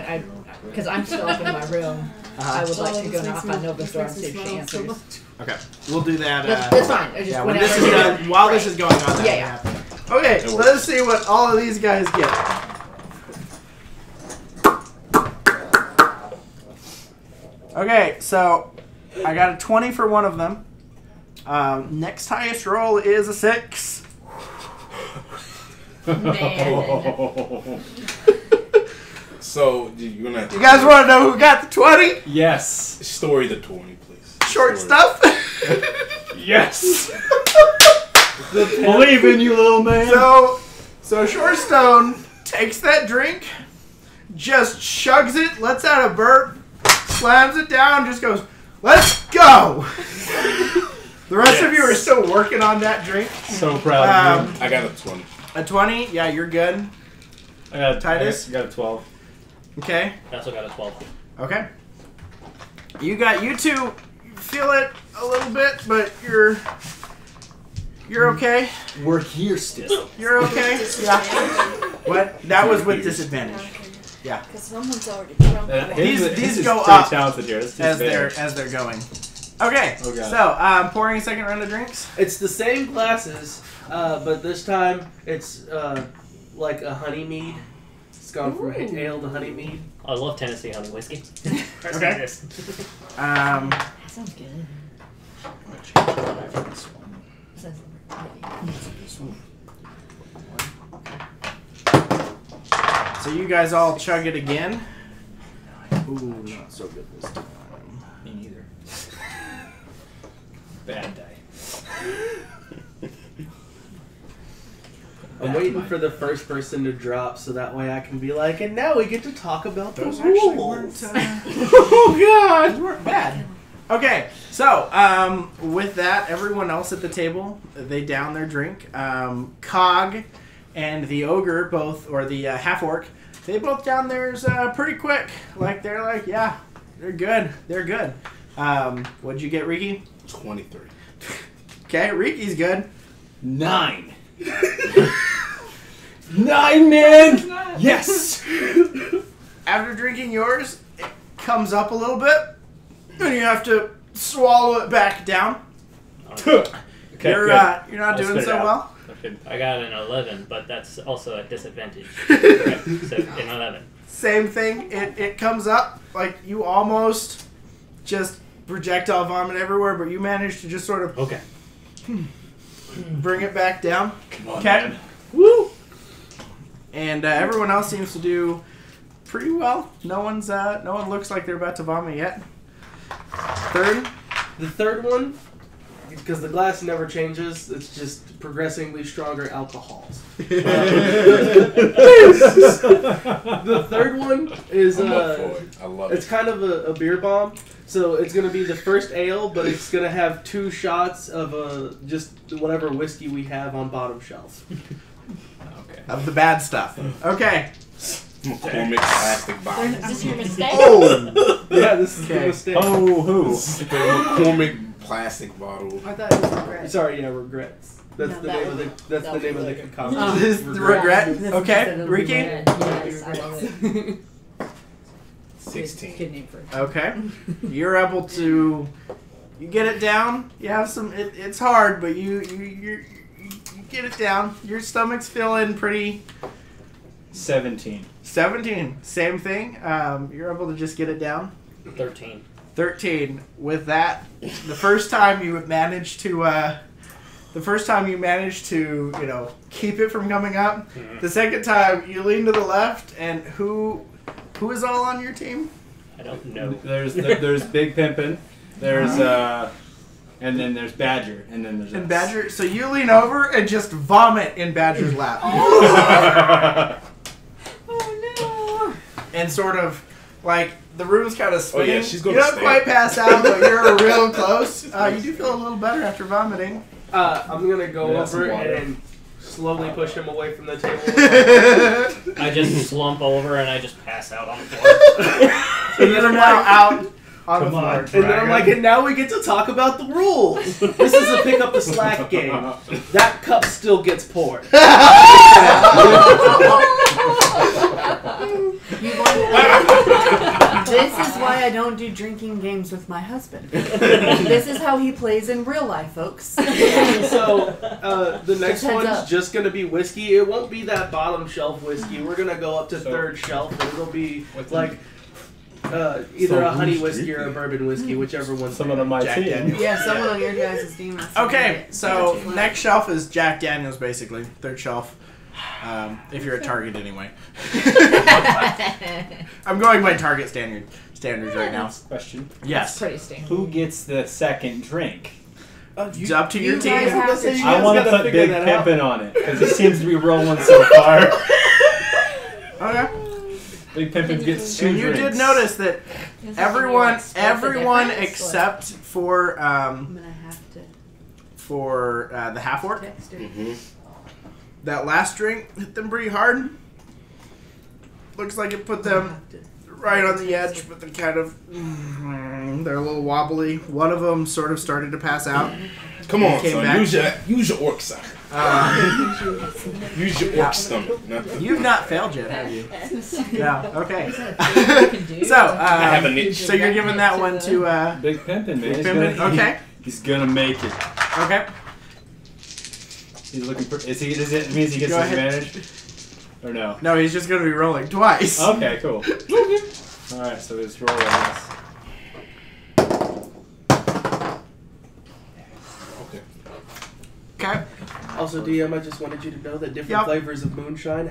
because I'm still up in my room. I would like to go knock on Nova's door and see if she answers. Okay, we'll do that. That's fine. I just Yeah, when whenever this is done, while this is going on, that will Yeah. happen. Okay, let's see what all of these guys get. Okay, so I got a 20 for one of them. Next highest roll is a 6. Man. So, you're gonna have to You guys want to know who got the 20? Yes. story the 20, please. Short Story. stuff. Yes. Believe in you, little man. So Shortstone takes that drink, just chugs it, lets out a burp, slams it down, just goes, "Let's go." The rest of you are still working on that drink. So proud of you. I got a 20. A 20, yeah, you're good. I got Titus? I got a 12. Okay, I also got a 12. okay. You two feel it a little bit, but you're okay. We're here still. You're okay. Yeah. What? That was with disadvantage. Yeah. Because someone's already drunk. These go pretty up talented here. That's as disadvantage. they're going. Okay. Oh, God. So pouring a second round of drinks. It's the same glasses, but this time it's like a honey mead. It's gone from ale to honey mead. I love Tennessee honey whiskey. Okay. That sounds good. So you guys all chug it again. Ooh, not so good this time. Me neither. Bad die. I'm waiting for the first person to drop so that way I can be like, and now we get to talk about Those the actually rules. weren't. Oh god, those weren't bad. Okay, so with that, everyone else at the table, they down their drink. Cog and the ogre both, or the half orc, they both down theirs pretty quick. Like they're like, yeah, they're good. They're good. What'd you get, Riki? 23. Okay, Riki's good. 9. 9, man! Yes! After drinking yours, it comes up a little bit, and you have to swallow it back down. Okay, You're good. you're not I'll doing spit it so out. well. Okay, I got an 11, but that's also a disadvantage. Okay, so an 11. Same thing. It comes up like you almost just projectile vomit everywhere, but you manage to just sort of Okay. bring it back down. Come on, Okay. man. Woo! And everyone else seems to do pretty well. No one looks like they're about to vomit yet. Third. The third one, because the glass never changes, it's just progressively stronger alcohols. The third one is I'm up for it. I love it's it. kind of a beer bomb. So it's gonna be the first ale, but it's gonna have 2 shots of just whatever whiskey we have on bottom shelf. Okay. Of the bad stuff. Okay. McCormick plastic bottle. Is this your mistake? Oh! Yeah, this is Okay. the mistake. Oh, who? McCormick plastic bottle. I thought it was regret. Sorry, yeah, regrets. That's No, the that name of was- the that name of was the like- concoction. This is the regret. This Okay, instead of Riki? red. Yes, I love it. 16. Kid name for it. Okay. You're able to. You get it down. You have some. It's hard, but you get it down. Your stomach's feeling pretty. 17. 17. Same thing. You're able to just get it down. 13. 13. With that, the first time you managed to. The first time you managed to, keep it from coming up. Mhm. The second time you lean to the left, and who is all on your team? I don't know. There's Big Pimpin'. There's and then there's Badger, and then there's And us. Badger. So you lean over and just vomit in Badger's lap. Oh And sort of like the room's kind of spinning. yeah, she's gonna you don't stay. quite pass out, but you're real close. You do feel a little better after vomiting. I'm gonna go Yeah, some over water. and slowly push him away from the table. I just slump over and I just pass out on the floor. So you're now out on the Come floor. on. And then I'm like, and now we get to talk about the rules. This is a pick up the slack game. That cup still gets poured. This is why I don't do drinking games with my husband. This is how he plays in real life, folks. So the next Just heads one's up. just gonna be whiskey. It won't be that bottom shelf whiskey. We're gonna go up to So- third shelf, and it'll be What's like either So a honey who's whiskey or a drinking? bourbon whiskey, whichever one's Someone on my Jack team. Daniels. Yeah, someone on your guys' team. has to Okay, do it. so next shelf is Jack Daniels, basically. Third shelf. If you're a target, anyway. I'm going by target standards right now. Question: That's Yes. pretty standard. Who gets the second drink? It's up to your you team. guys have to I want to gotta put figure Big that out. Pimpin' on it because he seems to be rolling so far. Okay. Big Pimpin' gets 2 And you drinks. did notice that Does everyone it split the everyone difference? except for I'm gonna have to the half orc, text her. that last drink hit them pretty hard. Looks like it put them right on the edge, but they're kind of they're a little wobbly. One of them sort of started to pass out. Come on, Came son. back. Use your orc side. Use your Yeah. orc stomach. Not the, You've not failed yet, have you? Yeah. Okay. So, I have a niche. so you're giving that one to Big Pimpin', man. Big He's Pimpin'? gonna- Okay. He's gonna make it. Okay. He's looking for. Does it means he gets Go ahead. advantage? Or no? No, he's just gonna be rolling twice. Okay, cool. Alright, so let's roll on this. Okay. Okay. Also, DM, I just wanted you to know that different Yep. flavors of moonshine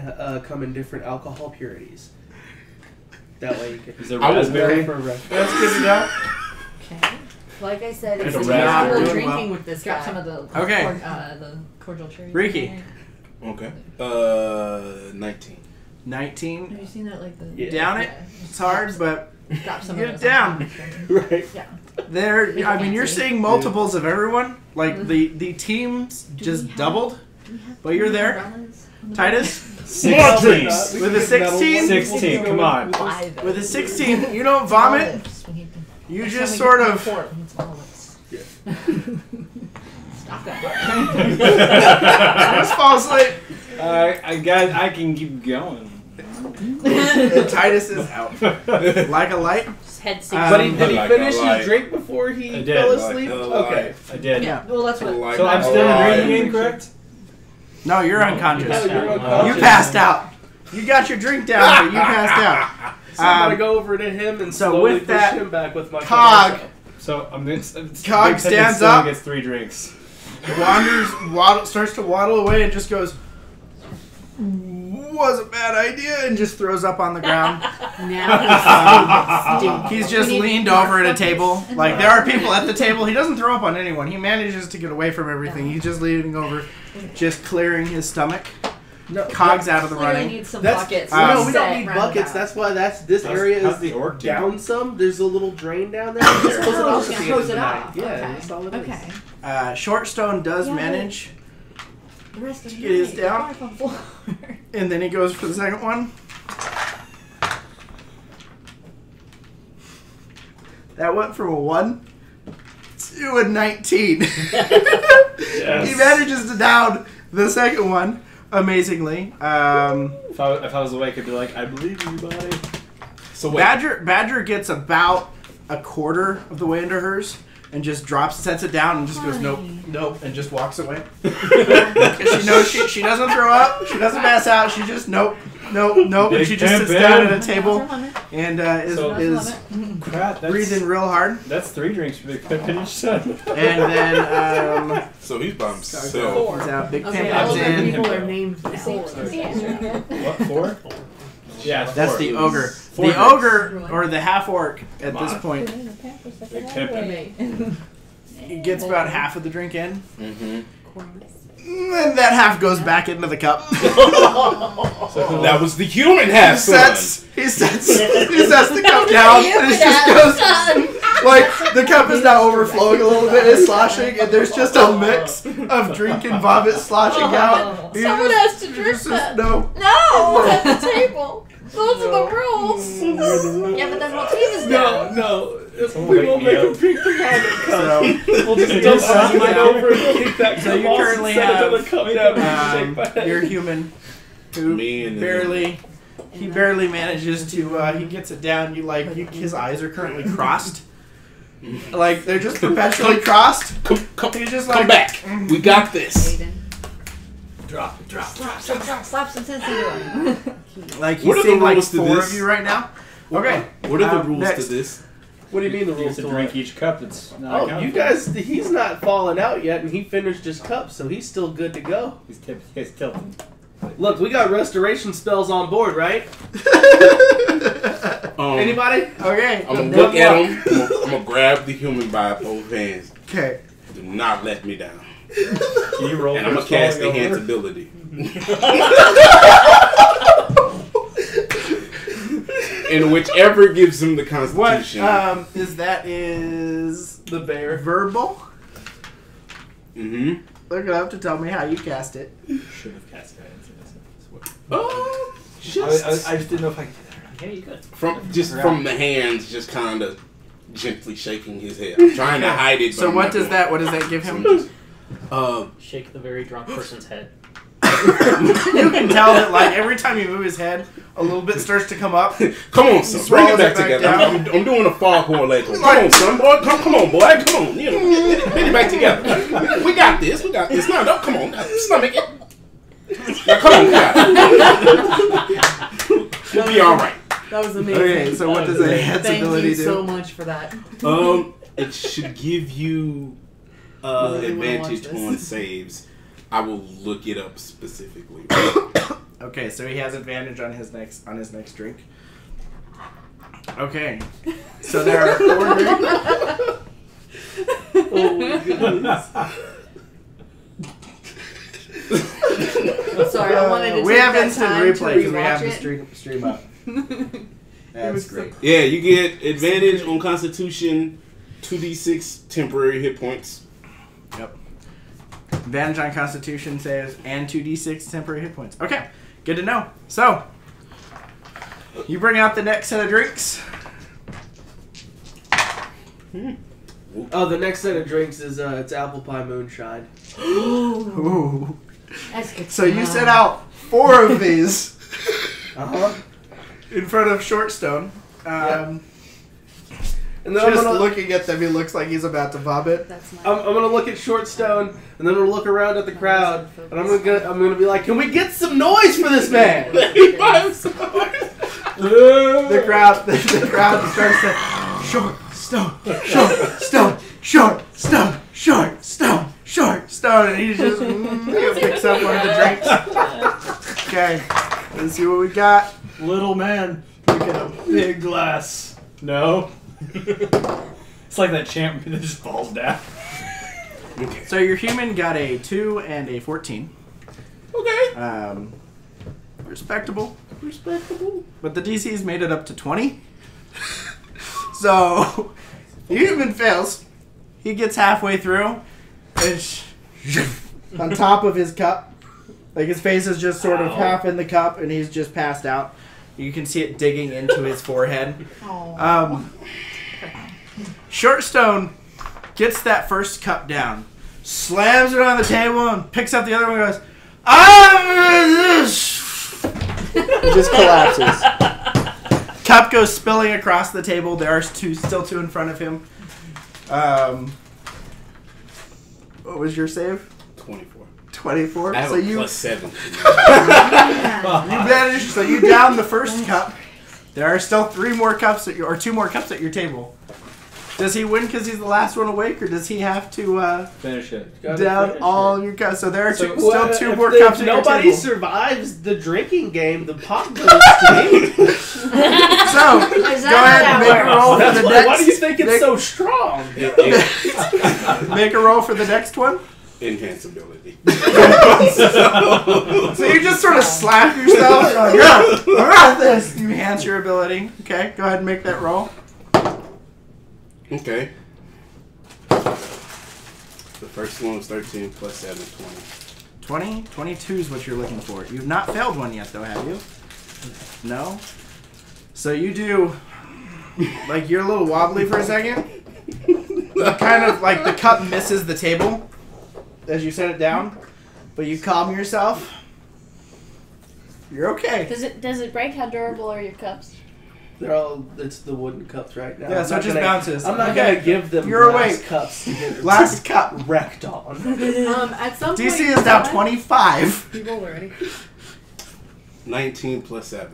come in different alcohol purities. That way you can. Is there I was raspberry? For a rest. That's good to know. Okay. Like I said, There's it's a not raspberry. we're Doing drinking well. with this Got guy. some of the Okay. the cordial cherry. Ricky. Okay. 19. 19. Have you seen that like the Yeah. Down it. It's hard, but Drop some Get of it those on down. top. Right. Yeah. there. Make it I mean, you're fancy. seeing multiples of everyone. Like the teams just doubled. But you're there. Titus 16. with a 16. 16. Come on. With a 16, you don't vomit. You just sort of Stop that. just fall asleep. I can keep going. And Titus is out like a light. Just head Um, sinks. But did he Like finish a light. his drink before he I did. fell Like asleep? a Okay. light. I did. Yeah. Well, that's what. Like So I'm a still in light. drinking game, correct? No, you're unconscious. No, you're You unconscious. passed out. You got your drink down, but you passed out. So I'm gonna go over to him and so slowly with push that, him back with my Cog Tabasco. So I'm going Cog stands up. Gets 3 drinks. Starts to waddle away and just goes, was a bad idea, and just throws up on the ground. Now He's just leaned over at a table. Like, there are people at the table. He doesn't throw up on anyone. He manages to get away from everything. He's just leaning over, just clearing his stomach. No, Cog's out of the Clearly running. need some That's, buckets. no, we set don't need round buckets. about. That's why this area how's is the orc do? down some. There's a little drain down there. Just close it Oh, off it's at gonna the end hose of the it night. off. Yeah, Okay. that's all it is. Okay. Shortstone does Yeah, manage, The rest of the Get his night, down. the bar floor. and then he goes for the second one. That went from a 1 to a 19. Yes. He manages to down the second one, amazingly. If I was awake, I'd be like, I believe you, buddy. So wait. Badger gets about a quarter of the way into hers and just sets it down and just goes, nope, nope, and just walks away. 'Cause she knows she doesn't throw up, she doesn't pass out, she just nope, and Big she just sits pimpin'. down at a table and is Crap, breathing real hard. That's 3 drinks for Big Pimpin' each son. And then So he's by himself. he's out. Big Okay, Pimp all comes the in. people are named now. What, 4? Yeah, 4. That's the ogre. 4 The drinks. ogre, or the half orc at Come this on. point, Big Pimpin'. he gets about half of the drink in. Mm-hmm. And that half goes back into the cup. That was the human half. He sets the cup down, and it just goes like the cup is now overflowing a little bit, it's sloshing, and there's just a mix of drink and vomit sloshing out. Someone has to drink that. No. No, at the table. Those are the rules. Yeah, but then whole team is down. No. Someone We wake won't me make up. a drink the vomit cup. So, We'll just It dump just sounds some like over and kick that So cup you off currently and set it have, on the cup down and shake my head. your human who Me and he barely manages to he gets it down. His eyes are currently crossed. Like they're just perpetually crossed. He's just Come like back. We got this. Drop. Slap some sense into him. like What he's are the seeing like rules to 4 this? of you right now. Okay. What are the rules next. to this? What do you mean the You rules have to to drink what? each cup. It's not Oh, accounted you for. guys, he's not fallen out yet, and he finished his cup, so he's still good to go. He's tilting. Look, we got restoration spells on board, right? Anybody? Okay. I'm gonna look at him. I'm gonna grab the human by both hands. Okay. Do not let me down. Can you roll? And I'm gonna first cast falling enhance over? ability. And whichever gives him the What constitution. is that? Is The bear. verbal? Mm-hmm. Look it up to tell me how you cast it. Should have cast guidance. I just didn't know if I could do that. Yeah, you could. from the hands, just kind of gently shaking his head. I'm trying to hide it. But So I'm what not does doing that? What does that give it. So him? I'm just, Shake the very drunk person's head. You can tell that like every time you move his head, a little bit starts to come up. come on, son. Bring it Swallows back it back together. down. I'm doing a foghorn leghorn. Come on, son. Boy, come on, boy. Come on. You know, get it back together. We got this. Now, don't come on. Stomach it. Now, come on, we got it. We'll be all right. That was amazing. Okay, so what does a head's Thank ability you do? so much for that. It should give you Really wanna watch advantage this. on saves. I will look it up specifically. Okay, so he has advantage on his next drink. Okay. So there are 4 drinks. Oh my goodness. Sorry, I wanted to We take have that instant time to replay because we rewatch have the it. stream up. That's great. Yeah, you get advantage on Constitution, 2d6 temporary hit points. Yep. Advantage on Constitution saves and 2d6 temporary hit points. Okay, good to know. So, you bring out the next set of drinks. Oh, the next set of drinks is it's apple pie moonshine. Ooh. That's good. So you set out 4 of these Uh-huh. in front of Shortstone. And then Just looking at them, he looks like he's about to vomit. That's my. I'm gonna look at Shortstone, and then I'm gonna look around at the crowd, and I'm gonna be like, "Can we get some noise for this man?" The crowd starts to Shortstone, and he just picks up one of the drinks. Okay, let's see what we got. Little man, you get a big glass. No. It's like that champion that just falls down. So your human got a 2 and a 14. Okay. Respectable. But the DC's made it up to 20. So, the human fails. He gets halfway through. And on top of his cup. Like his face is just sort of half in the cup and he's just passed out. You can see it digging into his forehead. Shortstone gets that first cup down. Slams it on the table and picks up the other one and goes, it just collapses. Cup goes spilling across the table. There are still two in front of him. What was your save? 24. 24. I have So a you +7. you managed. So you down the first cup. There are still 2 more cups at your table. Does he win because he's the last one awake, or does he have to Finish it. down all your cups? So there are still 2 more if cups at your nobody table. survives the drinking game, the pot goes to me. So go ahead and make a roll for the next. Why do you think it's so strong? Make a roll for the next one. Enhance ability. So you just sort of slap yourself. Like, yeah, I got this. You enhance your ability. Okay, go ahead and make that roll. Okay. The first one was 13 plus 7, 20. 20? 22 is what you're looking for. You've not failed one yet, though, have you? No? So you do, like, you're a little wobbly for a second. You kind of, like, the cup misses the table as you set it down, but you calm yourself. You're okay. Does it break? How durable are your cups? It's the wooden cups right now. Yeah, so it just bounces. I'm not Okay. gonna give them You're glass awake. cups to get Last cup. wrecked on. At some DC point is now 25. You rolled already. 19 plus 7.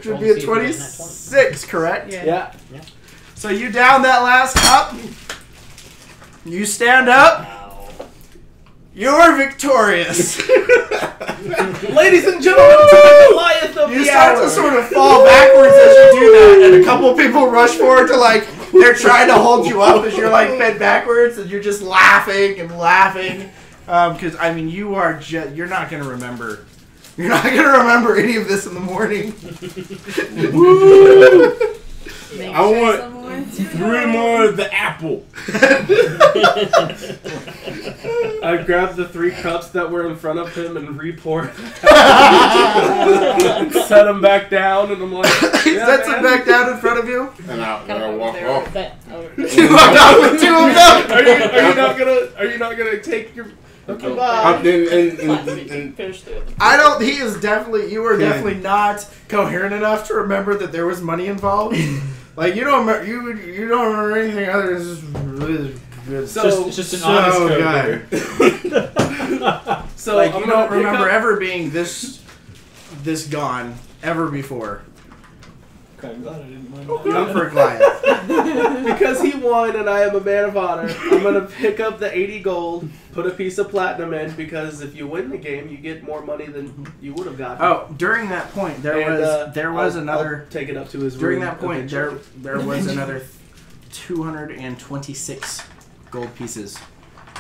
Should be a 26, correct? Yeah. So you down that last cup. You stand up. You're victorious. Ladies and gentlemen, to the Goliath of You the start hour. to sort of fall backwards as you do that, and a couple people rush forward to, like, they're trying to hold you up as you're, like, bent backwards, and you're just laughing and laughing. Because, I mean, you're not going to remember. You're not going to remember any of this in the morning. Woo! I want 3 more of the apple. I grabbed the 3 cups that were in front of him and re-poured. Set them back down, and I'm like, He sets them back down in front of you. And I'll walk off. You walk out with 2 of them. Are you not gonna take your? Okay, And bye. I don't. He is definitely. You were definitely not coherent enough to remember that there was money involved. Like you don't remember. You don't remember anything other than just. It's just an honest code. So Like I'm you gonna don't pick remember up- ever being this gone ever before. Okay, I'm glad I didn't mind Not for a Goliath. because he won and I am a man of honor, I'm gonna pick up the 80 gold, put a piece of platinum in, because if you win the game, you get more money than you would have gotten. Oh, during that point, there was another. I'll take it up to his During room that point, eventually. there was another 226 gold pieces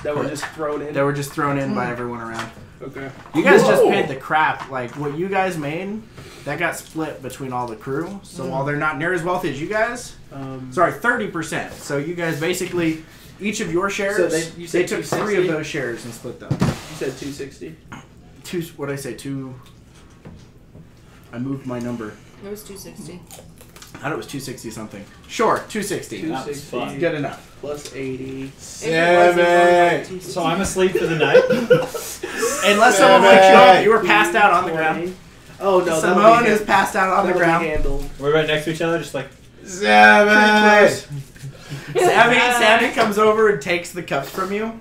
that were just thrown in. that were just thrown in by everyone around. Okay. You guys just Whoa. paid the crap. Like, what you guys made, that got split between all the crew. So while they're not near as wealthy as you guys, sorry, 30%. So you guys basically, each of your shares, So they said took 3 of 260? those shares and split them. You said 260. What did I say? I moved my number. It was 260. I thought it was 260 something. Sure, 260. 260 Good enough. plus 80. 7. So I'm asleep for the night. Unless someone wakes you up, you were passed out on the ground. Oh no, Simone is passed out on the ground. Handled. We're right next to each other, just like 7. Sammy comes over and takes the cups from you.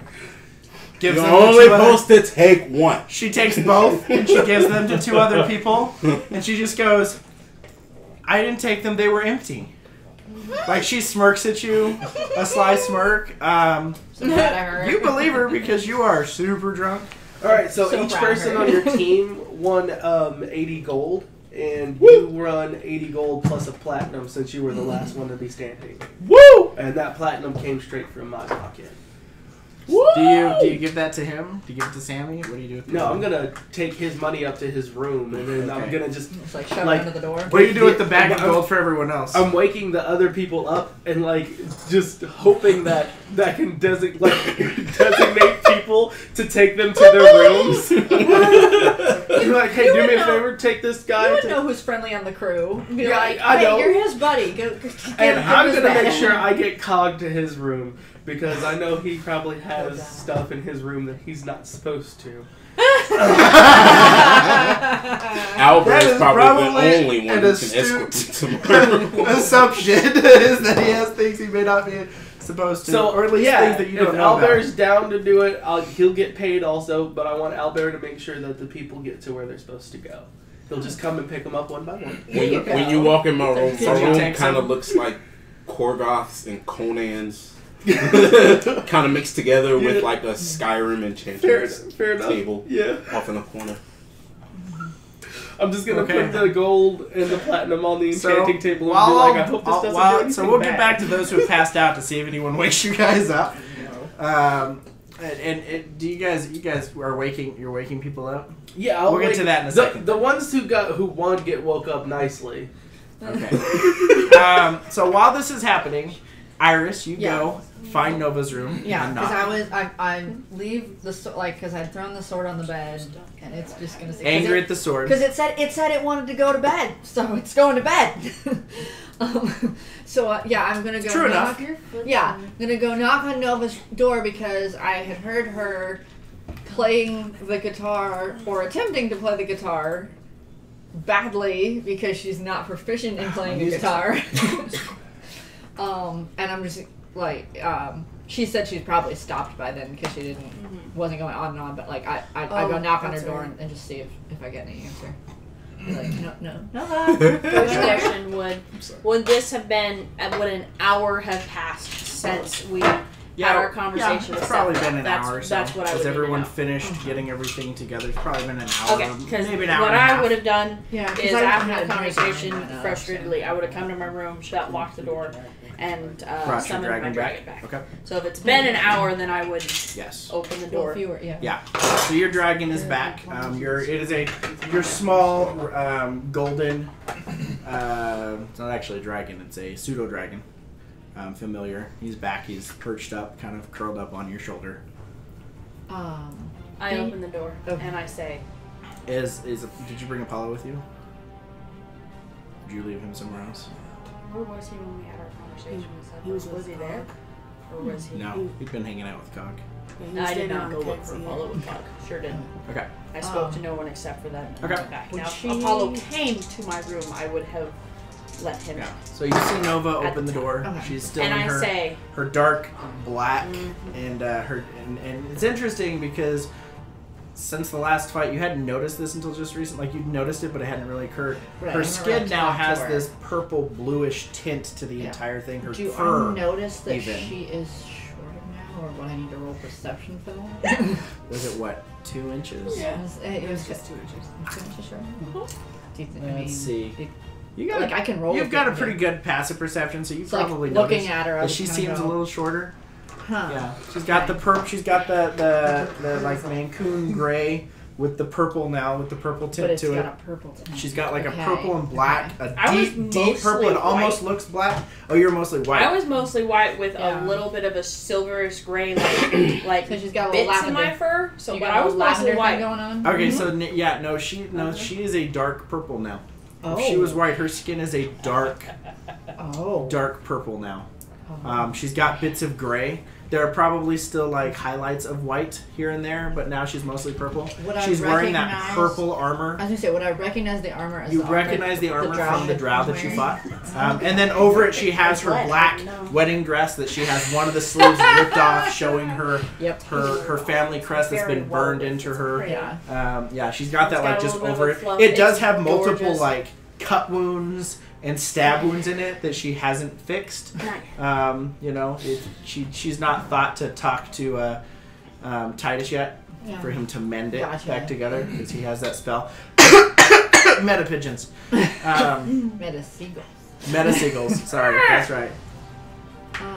Gives You're them to only 2 other- supposed to take one. She takes both and she gives them to 2 other people, and she just goes, "I didn't take them; they were empty." Like, she smirks at you, a sly smirk. So proud of her. You believe her because you are super drunk. All right, so So each proud of person her. on your team won 80 gold, and you run 80 gold plus a platinum since you were the last one to be standing. Woo! And that platinum came straight from my pocket. Woo! Do you give that to him? Do you give it to Sammy? What do you do with the No, money? I'm gonna take his money up to his room, and then I'm Okay. gonna just It's like shove Like- it under the door. What do you do with the bag of gold for everyone else? I'm waking the other people up and like just hoping that can designate people to take them to their rooms. You're like, hey, do me a favor, take this guy. You would to- know who's friendly on the crew. Be Yeah, like, I hey, know. you're his buddy. Go And give I'm his gonna bag. make sure I get cogged to his room because I know he probably has stuff in his room that he's not supposed to. Albert That is is probably probably the only one an who can astute escort me to my room. Assumption is that he has things he may not be supposed to, So, or at least yeah, things that you don't if know Albert's down to do it, he'll get paid also, but I want Albert to make sure that the people get to where they're supposed to go. He'll just come and pick them up one by one. When you walk in my room, Did my you room take kind some? of looks like Korgoth's and Conan's. Kind of mixed together with like a Skyrim enchantment Fair enough. table Yeah. off in the corner. I'm just gonna Okay. put the gold and the platinum on the So, enchanting table and while be like, I I'll- hope this I'll- doesn't while- do anything so we'll bad. get back to those who have passed out to see if anyone wakes you guys up. And do you guys are waking? You're waking people up. Yeah, I'll We'll get wake- to that in a second. The ones who won get woke up nicely. Okay. So while this is happening, Iris, you go find Nova's room. Yeah, and because knock. I leave the because I'd thrown the sword on the bed and it's just gonna say Angry at the sword. because it said it wanted to go to bed, so it's going to bed. Yeah, I'm gonna go. True knock. enough. Yeah, I'm gonna go knock on Nova's door because I had heard her playing the guitar or attempting to play the guitar badly because she's not proficient in playing the guitar. And I'm just like, she said she's probably stopped by then because she wasn't going on and on. But like, I go knock on her door and just see if I get any answer. Be like, no. First question: Would this have been? Would an hour have passed since we had our conversation? It's with probably Steph? been an hour or so. That's what I would Has everyone know. finished getting everything together? It's probably been an hour. Okay, because maybe what an hour and a half. I would have done Yeah, is I after had the a drink conversation, and then, frustratedly, I would have come to my room, shut, locked the door, and Brought your summoned my dragon dragon back. Okay. So if it's been an hour, then I would Yes. open the Well, door. if you were, yeah. Yeah. So your dragon is back. Your small golden. It's not actually a dragon. It's a pseudo dragon. Familiar. He's back. He's perched up, kind of curled up on your shoulder. I open the door and I say, Did you bring Apollo with you? Did you leave him somewhere else? where was he when we had our conversation? Was he there? Or was he? No. He'd been hanging out with Cog. I did not go look for Apollo with Cog. Sure didn't. Okay. I spoke to no one except for them. And Okay. went back. Would Now, she- if Apollo came to my room, I would have let him Yeah. in. So you see Nova At open the the door. Okay. She's still And in I her say, her dark black and her and it's interesting because since the last fight, you hadn't noticed this until just recent. Like you'd noticed it, but it hadn't really occurred. Right, Her I skin remember I now talked to has her. this purple bluish tint to the Yeah. entire thing. Her Do fur. I notice that even. she is shorter now, or would I need to roll perception for that? Was it what? 2 inches? Yeah, it was just 2 inches. 2 inches shorter. Do you think? I mean, Let's see. it- You got like I can roll. You've with got a it, pretty but- good passive perception, so you It's like probably looking noticed at her. I that was she kinda seems a go, little shorter. Huh. Yeah, she's got the perp. She's got the like Mancoon gray with the purple now, with the purple But tint it's to got it. a purple tint. She's got like Okay. a purple and black, I a was deep purple. It mostly almost white. looks black. Oh, you're mostly white. I was mostly white with Yeah. a little bit of a silverish gray, like So she's got a little bits in lavender. my fur. So You but got I a was little mostly lavender white. thing going on. Okay, Mhm. so she is a dark purple now. Oh. If she was white, her skin is a dark Oh. purple now. Oh. She's got bits of gray. There are probably still like highlights of white here and there, but now she's mostly purple. Would I She's wearing that recognize- purple armor. I was gonna say, would I recognize the armor as You the armor recognize the armor drow from the drow that you was fought. wearing? And then over it, she has her Blood, black no. wedding dress that she has one of the sleeves ripped off, showing her Yep. her family crest that's Very been well burned with into its her. print. Yeah. She's got that It's like got a just little bit over of it. fluff. It does It's have multiple gorgeous. like cut wounds and stab wounds in it that she hasn't fixed. Nice. She's not thought to talk to Titus yet Yeah. for him to mend it Gotcha. back together because he has that spell. Meta pigeons. Meta seagull. Meta seagulls. Sorry, that's right.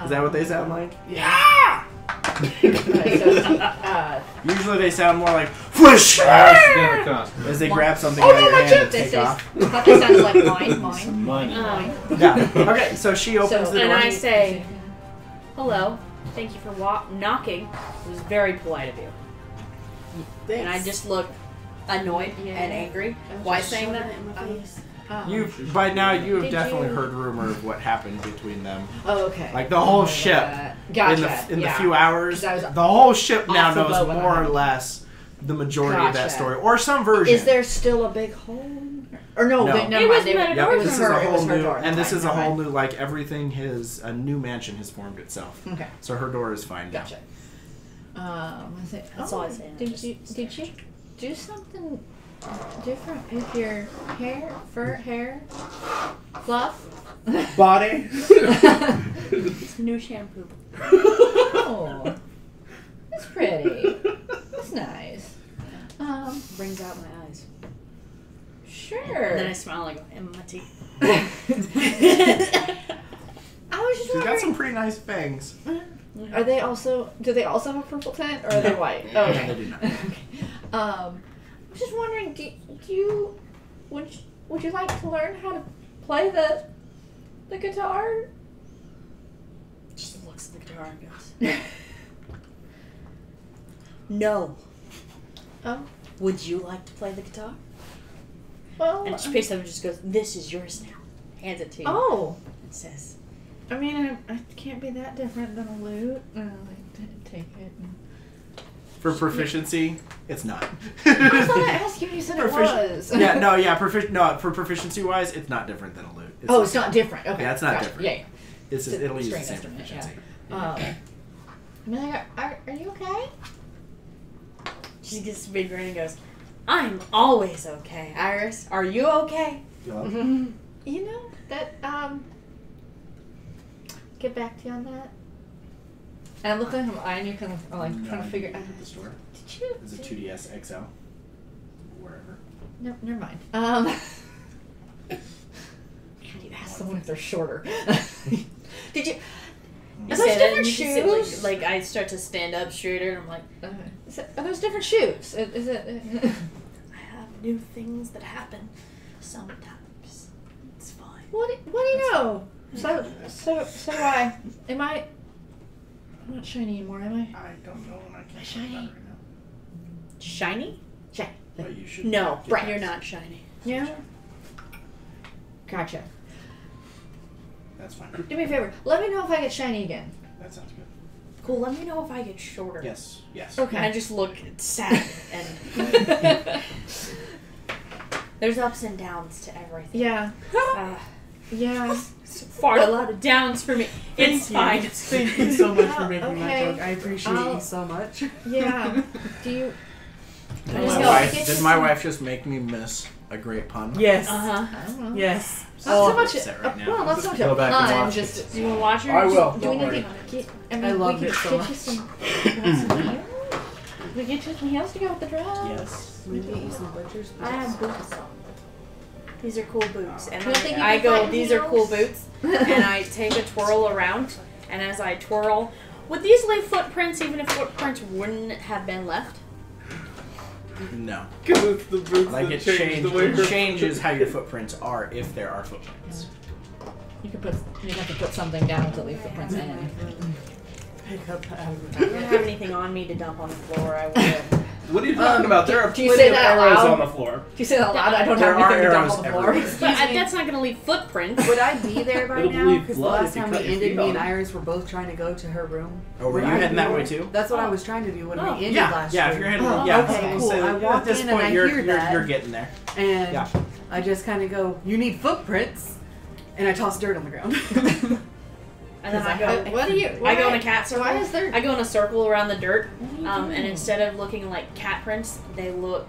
Is that what they sound like? Yeah. Right, so, Usually they sound more like whoosh as they grab something out of your hand and take off. I thought they sounded like mine. Money. Yeah. Okay, so she opens So- the And door. I say, "Hello, thank you for knocking. It was very polite of you." And I just look annoyed and angry. Why saying that? By now you have Did definitely you- heard rumor of what happened between them. Oh, okay. Like the whole I ship. remember that. Gotcha. In the yeah. few hours, 'Cause I was the whole ship now off the knows boat when that more or happened. less the majority of that Gotcha. story, or some version. Is there still a big hole? Or no? No. Never It was mind. They- Meta Yep, Door. it was this her. is a It whole was her new, door. and this Fine, is a never whole mind. new, like everything a new mansion has formed itself. Okay. So her door is fine now. Gotcha. I say, That's all I say. Did you do something different with your hair, fluff? Body. It's new shampoo. Oh, that's pretty. That's nice. Brings out my eyes. Sure. And then I smile and I go, "And my teeth." I was just She's got some wondering. pretty nice fangs. Are they also? Do they also have a purple tint, or are they No. white? No, Okay. they do not. Okay. I was just wondering. Do you would you like to learn how to play the guitar? Just looks at the guitar and goes, "No. Oh. Would you like to play the guitar?" Well. And she picks up and just goes, "This is yours now." Hands it to you. Oh. And says, I mean, I can't be that different than a lute. Take it. For proficiency, it's not. I thought I asked you. You said it was. Yeah, no, yeah, for proficiency wise, it's not different than a lute. Oh, it's not different. Okay. Yeah, it's not Gotcha. different. Yeah. It's just, it'll use the String same instrument, proficiency. Meg, are you okay? she gets a big grin and goes, "I'm always okay. Iris, are you okay?" Yeah. You know that get back to you on that. And I'm looking at him, eyeing you, kind of like trying to figure out. The store Did you? is a 2DS XL. Wherever. No, never mind. You ask someone if they're shorter. Did you? Are those Say that different and you can shoes? sit, like I start to stand up straighter and I'm like, Are those different shoes? Is it? I have new things that happen sometimes. It's fine. What do you know? So why am I? I'm not shiny anymore, am I? I don't know, and I can't Shiny. find that right now. Shiny? Shiny. But you should. No, get Brett, that. you're not shiny. Yeah. Gotcha. That's fine. Do me a favor. Let me know if I get shiny again. That sounds good. Cool, let me know if I get shorter. Yes. Yes. Okay. And I just look sad and there's ups and downs to everything. Yeah. Yeah. Far a lot of downs for me. It's fine. Thank you so much for making Okay. that joke. I appreciate I'll- you so much. Yeah. Do you? Did my wife just make me miss a great pun? Yes. I don't know. Yes. Not so much. Upset right now. Well, not so much Go a back and pun. watch Just Do you want to watch her? I will. do we Don't need worry. to get? I mean, I love we it could so get much. you some. We get you some heels to go with the dress. Yes. We get you some butchers. I have boots on. These are cool boots, and You don't think you I can go. find These are cool heels?" boots, and I take a twirl around, and as I twirl, would these leave footprints, even if footprints wouldn't have been left? No. Because it's the boots Like that it change the way her- changes how your footprints are if there are footprints. You could put. You have to put something down to leave footprints in. Pick up I don't have anything on me to dump on the floor. I would. What are you talking about? There are do you plenty say of that arrows loud? on the floor. If you say that loud, I don't There have are anything to dump arrows on the floor. everywhere. But that's not going to leave footprints. Would I be there by It'll now? leave Because the blood last if you time we cut your ended, feet me and on it. Iris were both trying to go to her room. Oh, were Would you I heading be that there? way too? That's what I was trying to do when we ended Yeah, last yeah. year. If you're heading, Oh, yeah. okay, cool. So I walk at this in point, and I you're, hear you're, that. you're getting there. And Yeah. I just kind of go, "You need footprints," and I toss dirt on the ground. And then I go. What are you? I go in a cat circle. Why is there? I go in a circle around the dirt, What are you and doing? instead of looking like cat prints, they look.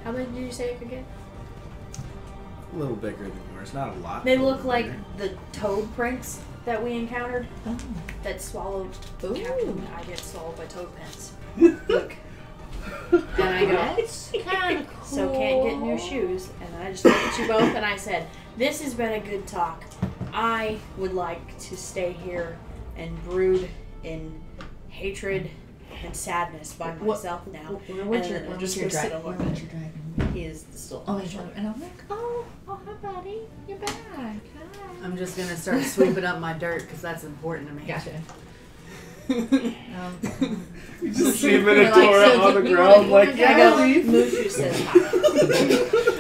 How big did you say it could get? A little bigger than yours, not a lot. They but a look little like bigger. the toad prints that we encountered Oh. that swallowed Ooh. Captain. I get swallowed by toad prints. Look. And I go, That's kind of cool. so can't get new shoes. And I just looked at you both and I said, this has been a good talk. I would like to stay here and brood in hatred and sadness by myself now. What's And your, then what's just your go sit dragon? on What's your dragon? He is still. Oh, he's and I'm like, oh, hi, buddy, you're back. Hi. I'm just gonna start sweeping up my dirt because that's important to me. Gotcha. You just see a You're Minotaur like, so on the you ground, wanna like, go? I yeah, go, leave. Mushu says hi.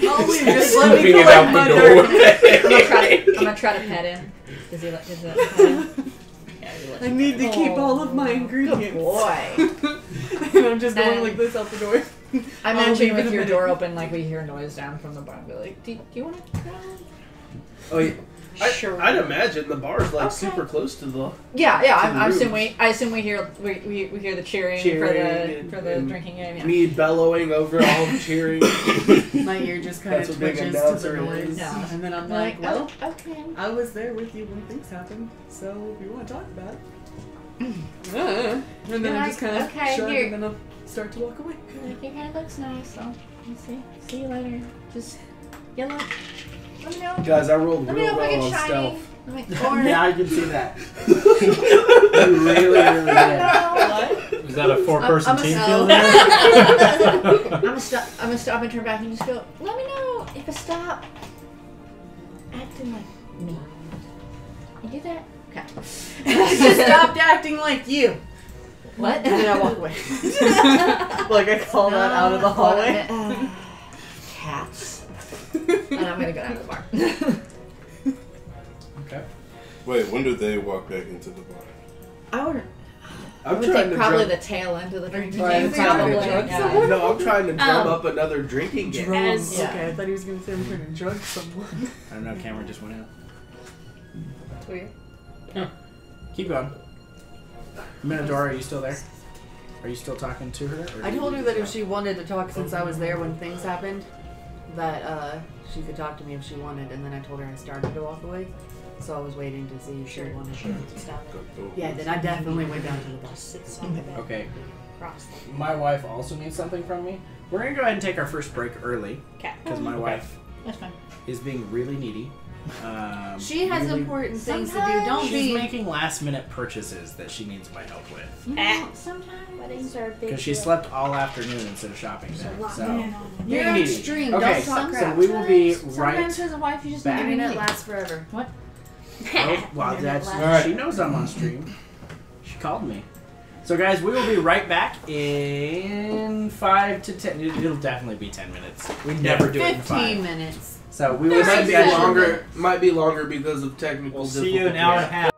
Oh, leave, just let me Scooping it collect out my the dirt. door. I'm gonna try to pet him. Is he like? Is that pet him? I need to keep all of my ingredients. Good boy. And I'm just going And- like this out the door. I I'll imagine leave with in a your minute. door open, like we hear noise down from the barn. Be like, do you want to go? Oh, yeah. Sure. I'd imagine the bar's like Okay. super close to the. Yeah, To the I assume roof. I assume we hear we hear the cheering Cheering for the and drinking game. Yeah. Me bellowing over all the cheering. My ear just kind That's of what being twitches an to announcer the noise. is. Yeah. And then I'm We're like, well, oh, okay. I was there with you when things happened, so if you want to talk about it. And then You're I just like, kind of okay, shrug here. and then I'll start to walk away. Like, your hair looks nice, so you see you later. Just yellow. Let me know. Guys, I rolled Let me real know if I well get on shiny. stealth. I'm like, or Yeah, I can see that. You really, really did. Was that a four-person I'm a team sell. kill there? I'm gonna stop and turn back and just go. Let me know if I stop acting like me. You do that? Okay. She stopped acting like you. What? And then I walk away. Like I call that out of the hallway. Cats. And I'm gonna go down to the bar. Okay. Wait, when do they walk back into the bar? I would I'm take trying to probably drum- the tail end of the drinking Trying game. to try to Probably. drug Yeah. someone? No, I'm trying to drum Um, up another drinking game. Drunk. As- Yeah. Okay, I thought he was going to say I'm trying to drug someone. I don't know. Camera just went out. It's weird. Keep going. Minotaur, are you still there? Are you still talking to her? Or I told her that if she wanted to talk since I was there when things happened, that she could talk to me if she wanted, and then I told her I started to walk away. So I was waiting to see if she wanted to. Stop it. Yeah, then I definitely went down to the bus. Sits on the bed. Okay. Cross them. My wife also needs something from me. We're gonna go ahead and take our first break early Okay. because my wife That's fine. is being really needy. She has really- important things to do. Sometimes Don't She's be. making last-minute purchases that she needs my help with You Ah. know, sometimes Weddings are a big because she deal. slept all afternoon instead of shopping there. So You're being needy. extreme. Okay, Don't talk so crap. we will be Sometimes right as a wife, you just back. need to be Internet needy. lasts forever. Oh, wow, that's Alright. she knows I'm on stream. She called me. So guys, we will be right back in 5 to 10. It'll definitely be 10 minutes. We never do it in 15 5. minutes. So we will It might see be you guys longer. Might be longer because of technical We'll difficulties. see you in an hour and a half.